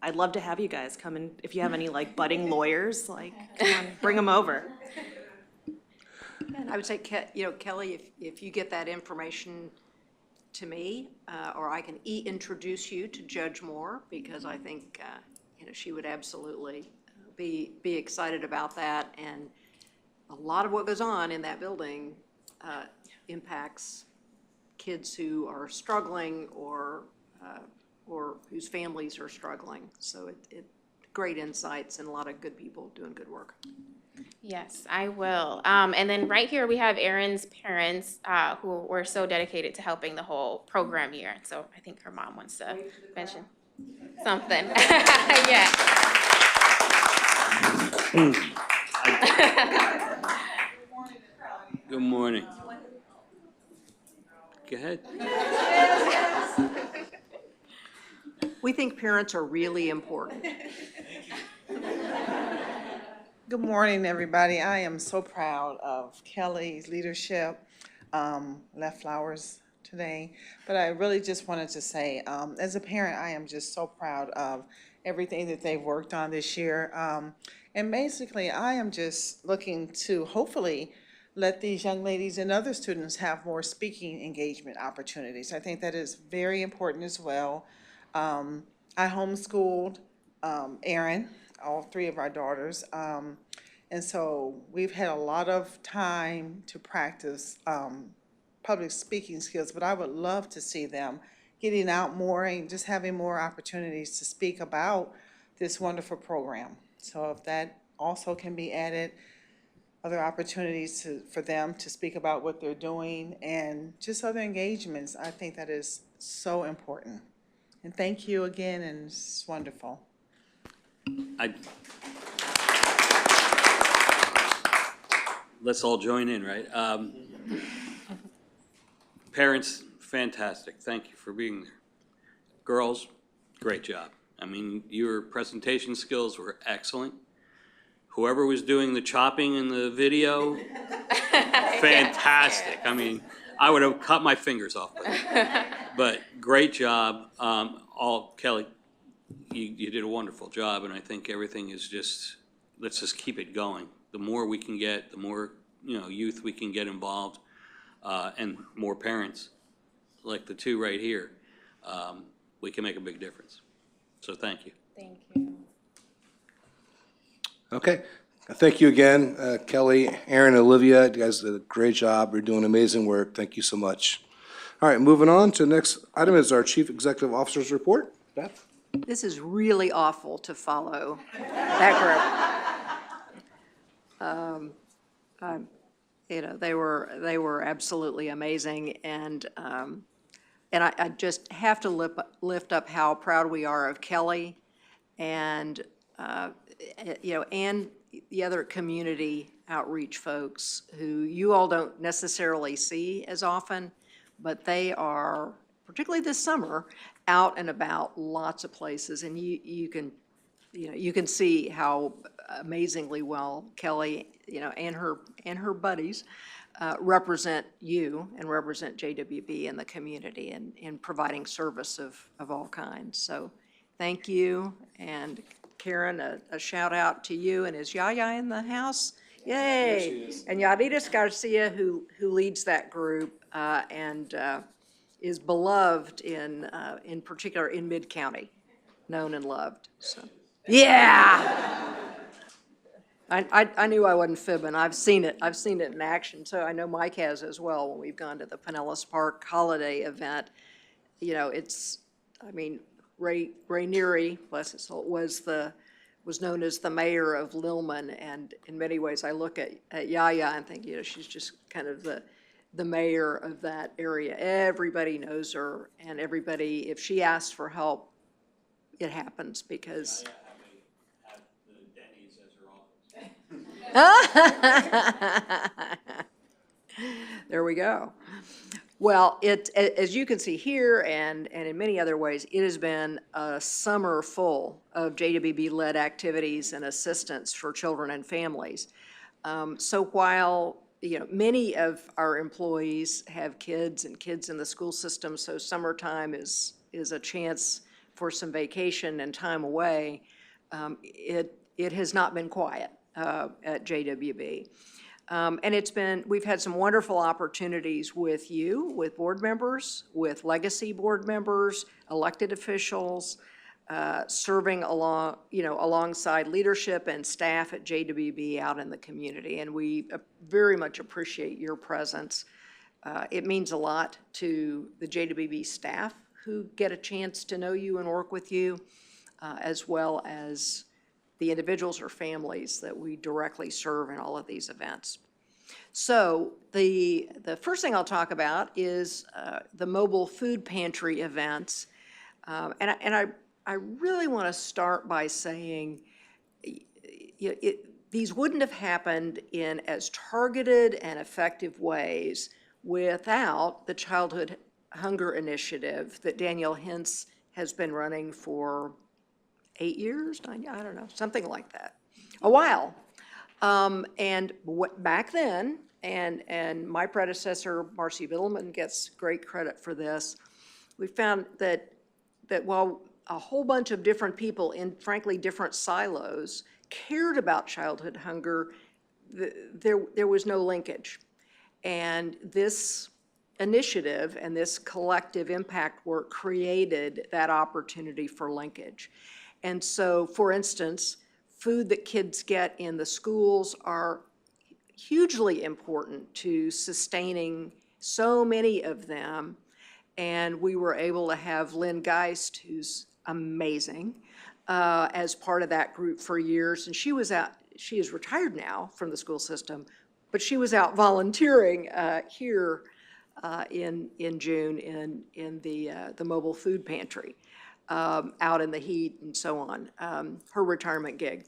I'd love to have you guys come in. If you have any like budding lawyers, like come on, bring them over. I would say, Kelly, if you get that information to me, or I can introduce you to Judge Moore, because I think she would absolutely be excited about that. And a lot of what goes on in that building impacts kids who are struggling or whose families are struggling. So it great insights and a lot of good people doing good work. Yes, I will. And then right here, we have Erin's parents who were so dedicated to helping the whole program year. So I think her mom wants to mention something. Yeah. Good morning. Go ahead. We think parents are really important. Good morning, everybody. I am so proud of Kelly's leadership. Left flowers today, but I really just wanted to say, as a parent, I am just so proud of everything that they've worked on this year. And basically, I am just looking to hopefully let these young ladies and other students have more speaking engagement opportunities. I think that is very important as well. I homeschooled Erin, all three of our daughters. And so we've had a lot of time to practice public speaking skills, but I would love to see them getting out more and just having more opportunities to speak about this wonderful program. So if that also can be added, other opportunities for them to speak about what they're doing and just other engagements, I think that is so important. And thank you again, and it's wonderful. Let's all join in, right? Parents, fantastic. Thank you for being there. Girls, great job. I mean, your presentation skills were excellent. Whoever was doing the chopping in the video, fantastic. I mean, I would have cut my fingers off with it. But great job. Kelly, you did a wonderful job, and I think everything is just, let's just keep it going. The more we can get, the more, youth we can get involved, and more parents, like the two right here, we can make a big difference. So thank you. Thank you. Okay, thank you again, Kelly, Aaron, Olivia. You guys did a great job. You're doing amazing work. Thank you so much. All right, moving on to the next item is our Chief Executive Officer's report. Beth? This is really awful to follow that group. They were absolutely amazing, and I just have to lift up how proud we are of Kelly, and and the other community outreach folks who you all don't necessarily see as often, but they are, particularly this summer, out and about lots of places, and you can see how amazingly well Kelly, and her buddies represent you and represent JWB in the community and in providing service of all kinds. So thank you, and Karen, a shout out to you. And is Yaya in the house? Yay! And Yaditas Garcia, who leads that group and is beloved in particular in Mid-County, known and loved. So, yeah. I knew I wasn't fibbing. I've seen it in action. So I know Mike has as well when we've gone to the Pinellas Park holiday event. Ray Neary, bless his soul, was known as the mayor of Lillman, and in many ways I look at Yaya and think, she's just kind of the mayor of that area. Everybody knows her, and everybody, if she asks for help, it happens because. Have the Denny's as her office. There we go. Well, as you can see here and in many other ways, it has been a summer full of JWB-led activities and assistance for children and families. So while many of our employees have kids and kids in the school system, so summertime is a chance for some vacation and time away, it has not been quiet at JWB. And we've had some wonderful opportunities with you, with board members, with legacy board members, elected officials, serving alongside leadership and staff at JWB out in the community. And we very much appreciate your presence. It means a lot to the JWB staff who get a chance to know you and work with you, as well as the individuals or families that we directly serve in all of these events. So the first thing I'll talk about is the mobile food pantry events. I really want to start by saying these wouldn't have happened in as targeted and effective ways without the Childhood Hunger Initiative that Danielle Hintz has been running for 8 years, I don't know, something like that, a while. And back then, and my predecessor, Marcy Biddleman, gets great credit for this, we found that while a whole bunch of different people in, frankly, different silos cared about childhood hunger, there was no linkage. And this initiative and this collective impact work created that opportunity for linkage. And so, for instance, food that kids get in the schools are hugely important to sustaining so many of them. And we were able to have Lynn Geist, who's amazing, as part of that group for years. And she is retired now from the school system, but she was out volunteering here in June in the mobile food pantry, out in the heat and so on, her retirement gig.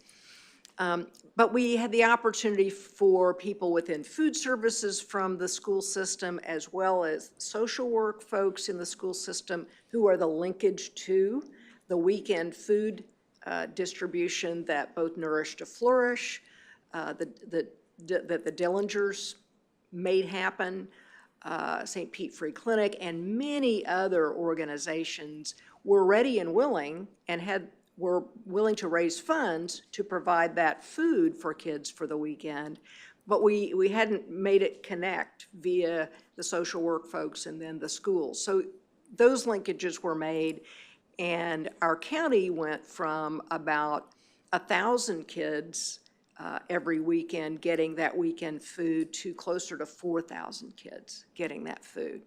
But we had the opportunity for people within food services from the school system, as well as social work folks in the school system who are the linkage to the weekend food distribution that both Nourish to Flourish, that the Dillingers made happen, St. Pete Free Clinic, and many other organizations were ready and willing and were willing to raise funds to provide that food for kids for the weekend. But we hadn't made it connect via the social work folks and then the schools. So those linkages were made, and our county went from about 1,000 kids every weekend getting that weekend food to closer to 4,000 kids getting that food.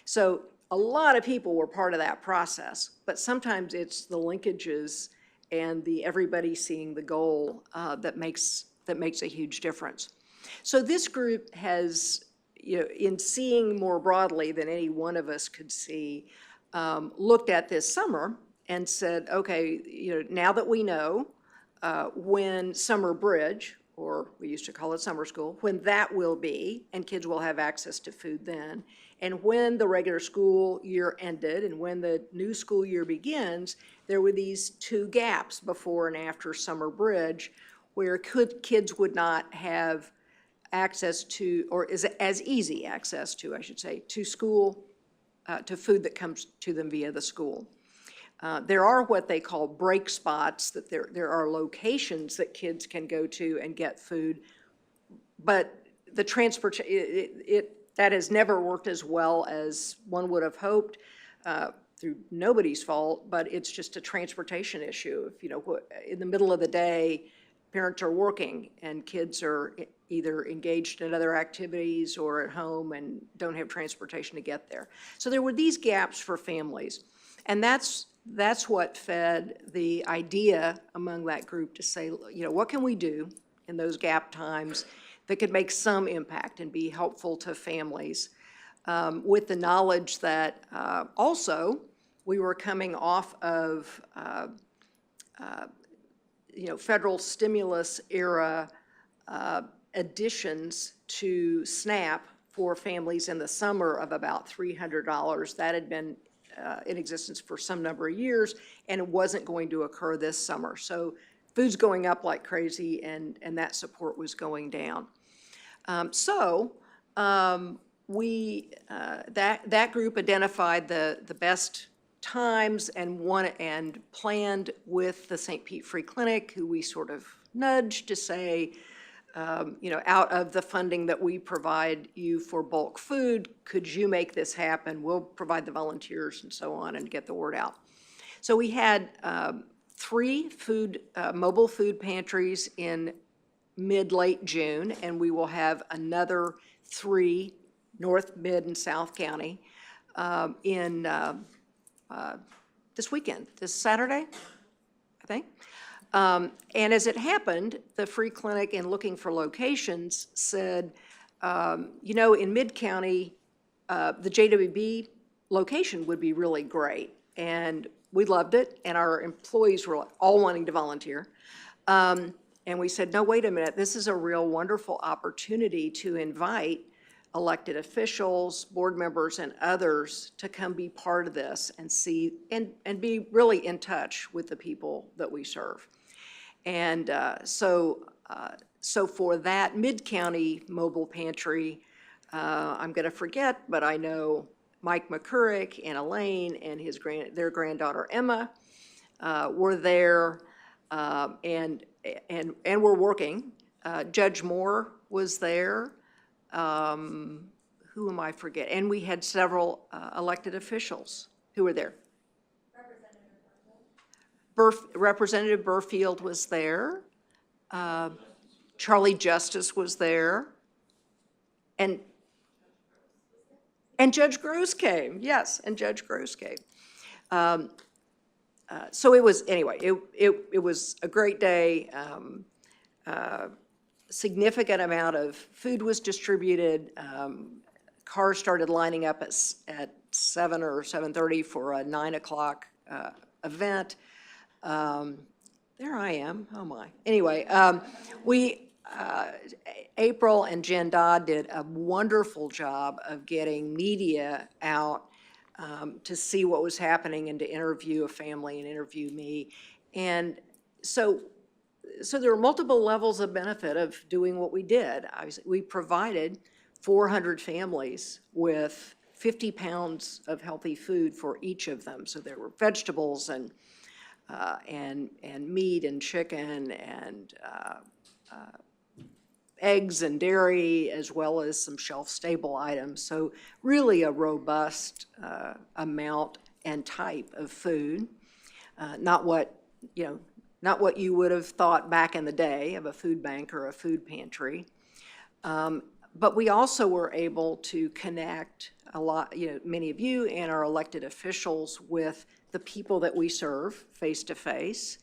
So a lot of people were part of that process, but sometimes it's the linkages and the everybody seeing the goal that makes a huge difference. So this group has, in seeing more broadly than any one of us could see, looked at this summer and said, okay, now that we know when Summer Bridge, or we used to call it summer school, when that will be, and kids will have access to food then, and when the regular school year ended and when the new school year begins, there were these two gaps before and after Summer Bridge where kids would not have access to, or is as easy access to, I should say, to school, to food that comes to them via the school. There are what they call break spots, that there are locations that kids can go to and get food, but the transportation, that has never worked as well as one would have hoped, through nobody's fault, but it's just a transportation issue. If, in the middle of the day, parents are working and kids are either engaged in other activities or at home and don't have transportation to get there. So there were these gaps for families. And that's what fed the idea among that group to say, what can we do in those gap times that could make some impact and be helpful to families, with the knowledge that also we were coming off of federal stimulus era additions to SNAP for families in the summer of about $300. That had been in existence for some number of years, and it wasn't going to occur this summer. So food's going up like crazy, and that support was going down. That group identified the best times and planned with the St. Pete Free Clinic, who we sort of nudged to say, out of the funding that we provide you for bulk food, could you make this happen? We'll provide the volunteers and so on and get the word out. So we had 3 mobile food pantries in mid-late June, and we will have another 3, North, Mid, and South County, in this weekend, this Saturday, I think. And as it happened, the free clinic in looking for locations said, in Mid-County, the JWB location would be really great. And we loved it, and our employees were all wanting to volunteer. And we said, no, wait a minute, this is a real wonderful opportunity to invite elected officials, board members, and others to come be part of this and see, and be really in touch with the people that we serve. And so for that Mid-County mobile pantry, I'm going to forget, but I know Mike McCurrick and Elaine and their granddaughter Emma were there, and we're working. Judge Moore was there. Who am I forgetting? And we had several elected officials who were there. Representative Burfield was there. Charlie Justice was there. And Judge Gross came, yes, and Judge Gross came. So it was, anyway, it was a great day. Significant amount of food was distributed. Cars started lining up at 7 or 7:30 for a 9 o'clock event. There I am, oh my. Anyway, April and Jen Dodd did a wonderful job of getting media out to see what was happening and to interview a family and interview me. And so there were multiple levels of benefit of doing what we did. Obviously, we provided 400 families with 50 pounds of healthy food for each of them. So there were vegetables and meat and chicken and eggs and dairy, as well as some shelf-stable items. So really a robust amount and type of food, not what you would have thought back in the day of a food bank or a food pantry. But we also were able to connect many of you and our elected officials with the people that we serve face to face,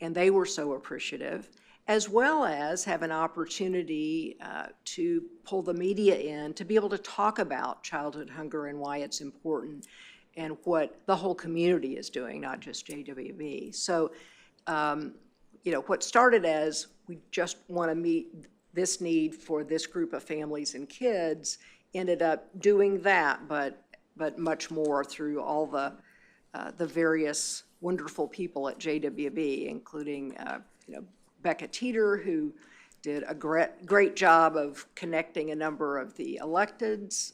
and they were so appreciative, as well as have an opportunity to pull the media in to be able to talk about childhood hunger and why it's important and what the whole community is doing, not just JWB. So, what started as we just want to meet this need for this group of families and kids ended up doing that, but much more through all the various wonderful people at JWB, including Becca Teeter, who did a great job of connecting a number of the electeds,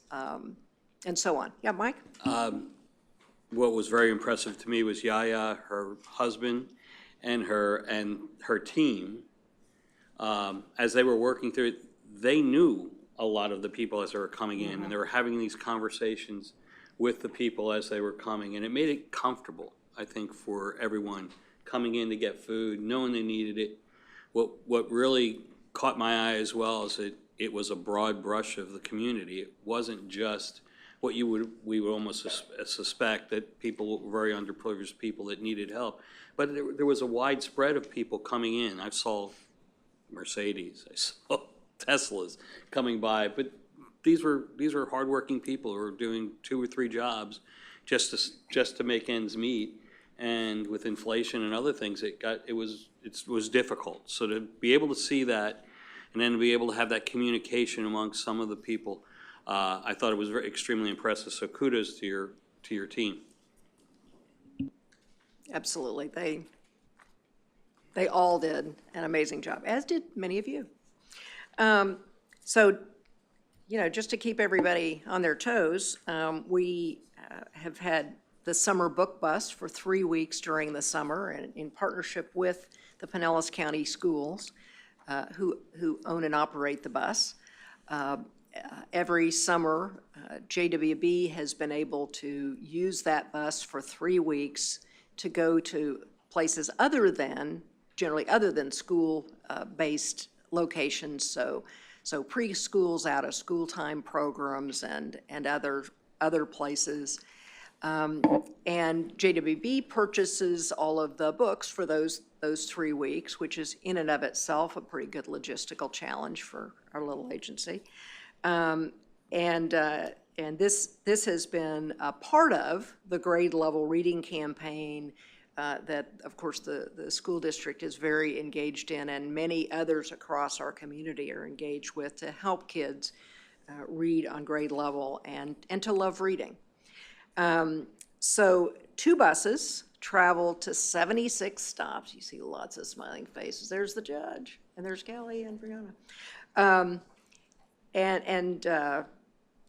and so on. Yeah, Mike? What was very impressive to me was Yaya, her husband, and her team. As they were working through it, they knew a lot of the people as they were coming in, and they were having these conversations with the people as they were coming, and it made it comfortable, I think, for everyone coming in to get food, knowing they needed it. What really caught my eye as well is it was a broad brush of the community. It wasn't just what we would almost suspect, that people were very underprivileged people that needed help, but there was a widespread of people coming in. I saw Mercedes, I saw Teslas coming by, but these were hardworking people who were doing 2 or 3 jobs just to make ends meet. And with inflation and other things, it was difficult. So to be able to see that, and then to be able to have that communication among some of the people, I thought it was extremely impressive. So kudos to your team. Absolutely, they all did an amazing job, as did many of you. So, just to keep everybody on their toes, we have had the summer book bus for 3 weeks during the summer, and in partnership with the Pinellas County Schools, who own and operate the bus. Every summer, JWB has been able to use that bus for 3 weeks to go to places generally other than school-based locations, so preschools, out-of-school time programs, and other places. And JWB purchases all of the books for those 3 weeks, which is in and of itself a pretty good logistical challenge for our little agency. And this has been a part of the grade level reading campaign that, of course, the school district is very engaged in, and many others across our community are engaged with, to help kids read on grade level and to love reading. So 2 buses travel to 76 stops. You see lots of smiling faces. There's the judge, and there's Kelly and Brianna.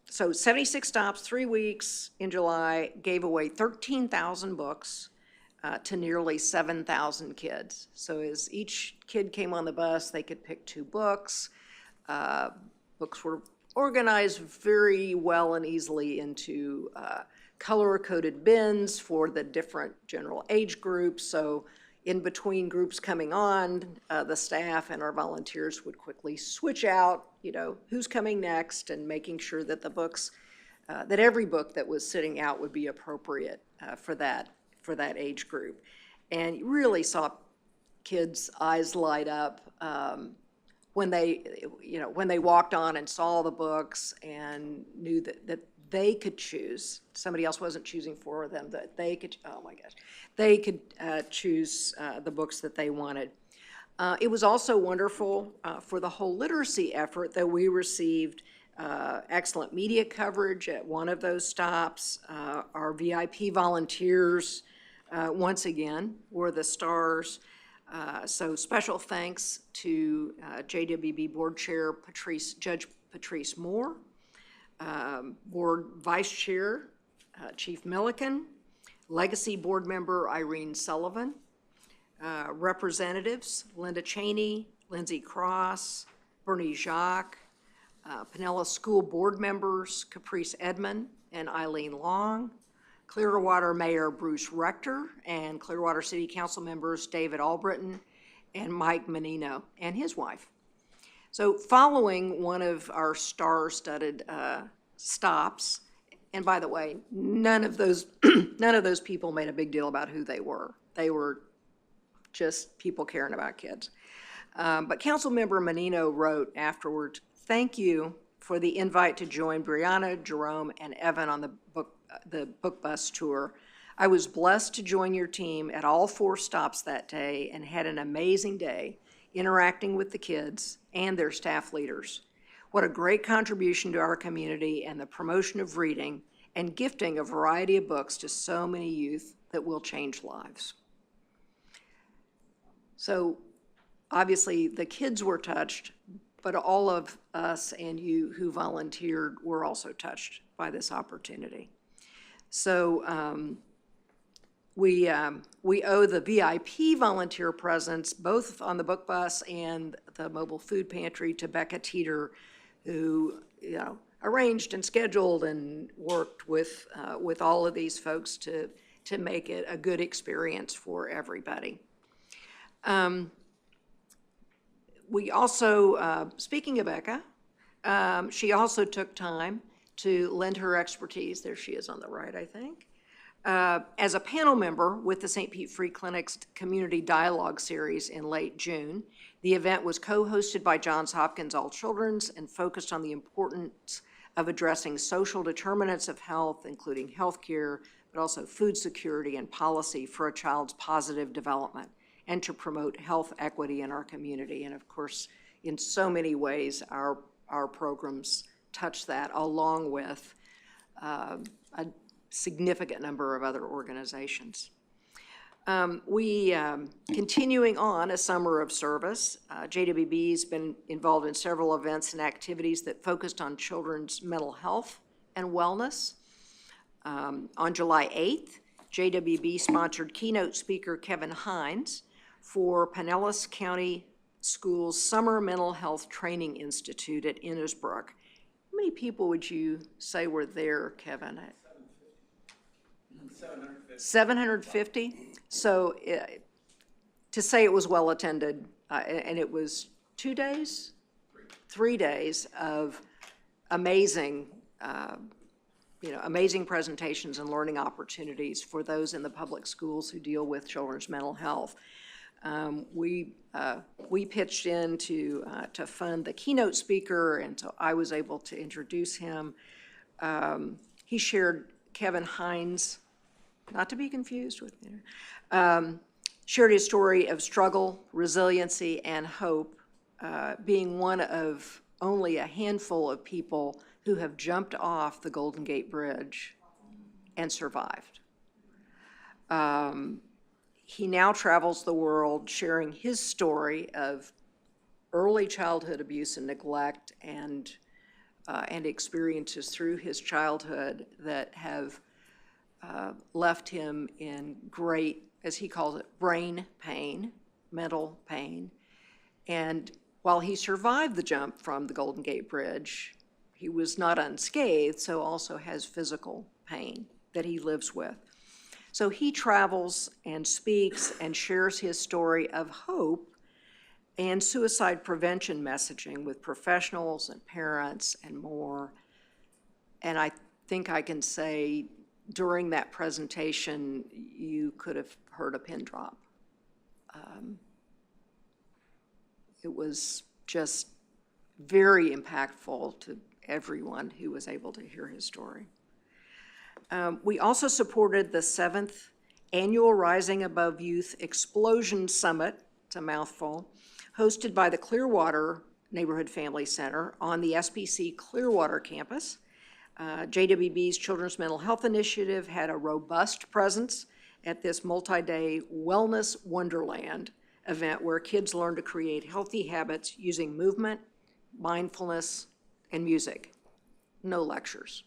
So 76 stops, 3 weeks in July, gave away 13,000 books to nearly 7,000 kids. So as each kid came on the bus, they could pick 2 books. Books were organized very well and easily into color-coded bins for the different general age groups. So in between groups coming on, the staff and our volunteers would quickly switch out, who's coming next, and making sure that the books, that every book that was sitting out would be appropriate for that age group. And you really saw kids' eyes light up when they walked on and saw the books and knew that they could choose. Somebody else wasn't choosing for them, that they could, oh my gosh, they could choose the books that they wanted. It was also wonderful for the whole literacy effort that we received excellent media coverage at one of those stops. Our VIP volunteers, once again, were the stars. So special thanks to JWB Board Chair Judge Patrice Moore, Board Vice Chair Chief Milliken, Legacy Board Member Irene Sullivan, Representatives Linda Cheney, Lindsay Cross, Bernie Jacques, Pinellas School Board Members Caprice Edmond and Eileen Long, Clearwater Mayor Bruce Rector, and Clearwater City Council members David Albritton and Mike Menino and his wife. So following one of our star-studded stops, and by the way, none of those people made a big deal about who they were. They were just people caring about kids. But Councilmember Menino wrote afterward, "Thank you for the invite to join Brianna, Jerome, and Evan on the book bus tour. I was blessed to join your team at all 4 stops that day and had an amazing day interacting with the kids and their staff leaders. What a great contribution to our community and the promotion of reading and gifting a variety of books to so many youth that will change lives." So obviously the kids were touched, but all of us and you who volunteered were also touched by this opportunity. So we owe the VIP volunteer presence, both on the book bus and the mobile food pantry, to Becca Teeter, who arranged and scheduled and worked with all of these folks to make it a good experience for everybody. We also, speaking of Becca, she also took time to lend her expertise, there she is on the right, I think, as a panel member with the St. Pete Free Clinic's Community Dialogue Series in late June. The event was co-hosted by Johns Hopkins All Children's and focused on the importance of addressing social determinants of health, including healthcare, but also food security and policy for a child's positive development, and to promote health equity in our community. And of course, in so many ways, our programs touch that, along with a significant number of other organizations. Continuing on a summer of service, JWB's been involved in several events and activities that focused on children's mental health and wellness. On July 8th, JWB sponsored keynote speaker Kevin Hines for Pinellas County Schools Summer Mental Health Training Institute at Innisbrook. How many people would you say were there, Kevin? 750. 750. So to say it was well-attended, and it was 2 days? 3 days of amazing, amazing presentations and learning opportunities for those in the public schools who deal with children's mental health. We pitched in to fund the keynote speaker, and so I was able to introduce him. He shared Kevin Hines, not to be confused with, shared his story of struggle, resiliency, and hope, being one of only a handful of people who have jumped off the Golden Gate Bridge and survived. He now travels the world sharing his story of early childhood abuse and neglect and experiences through his childhood that have left him in great, as he calls it, brain pain, mental pain. And while he survived the jump from the Golden Gate Bridge, he was not unscathed, so also has physical pain that he lives with. So he travels and speaks and shares his story of hope and suicide prevention messaging with professionals and parents and more. And I think I can say during that presentation, you could have heard a pin drop. It was just very impactful to everyone who was able to hear his story. We also supported the 7th Annual Rising Above Youth Explosion Summit, it's a mouthful, hosted by the Clearwater Neighborhood Family Center on the SBC Clearwater campus. JWB's Children's Mental Health Initiative had a robust presence at this multi-day wellness wonderland event where kids learn to create healthy habits using movement, mindfulness, and music. No lectures.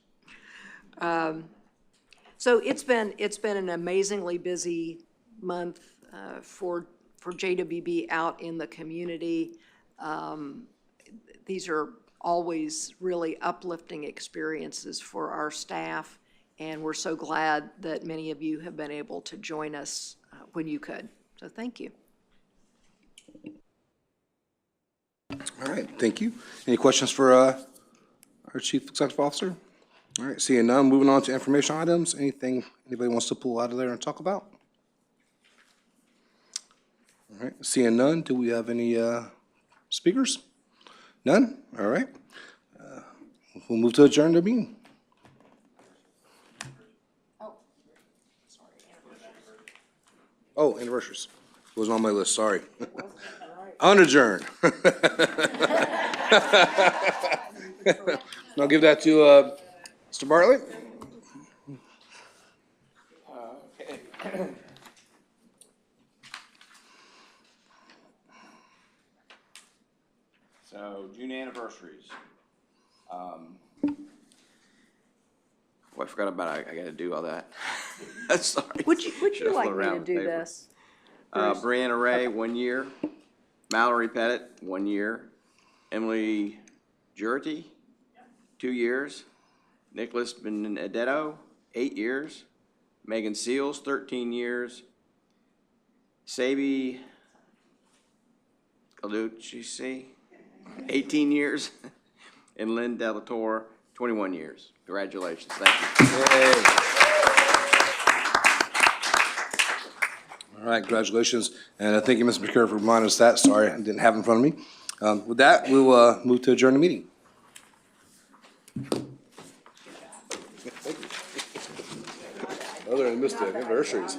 So it's been an amazingly busy month for JWB out in the community. These are always really uplifting experiences for our staff, and we're so glad that many of you have been able to join us when you could. So thank you. All right, thank you. Any questions for our Chief Executive Officer? All right, seeing none, moving on to information items. Anything anybody wants to pull out of there and talk about? All right, seeing none, do we have any speakers? None? All right. We'll move to adjourn the meeting. Oh, anniversaries. Wasn't on my list, sorry. Unadjourned. I'll give that to Mr. Bartlett. Okay. So, June anniversaries. Well, I forgot about it. I gotta do all that. Sorry. Would you Should've like flown me around to with do paper. this? Brianna Ray, 1 year. Mallory Pettit, 1 year. Emily Jurity, 2 years. Nicholas Benedetto, 8 years. Megan Seals, 13 years. Sabi Galucci, 18 years. And Lynn Delator, 21 years. Congratulations. Thank you. Yay. All right, congratulations. And thank you, Mr. McCure, for reminding us that. Sorry, I didn't have it in front of me. With that, we will move to adjourn the meeting. Other than missed the anniversaries.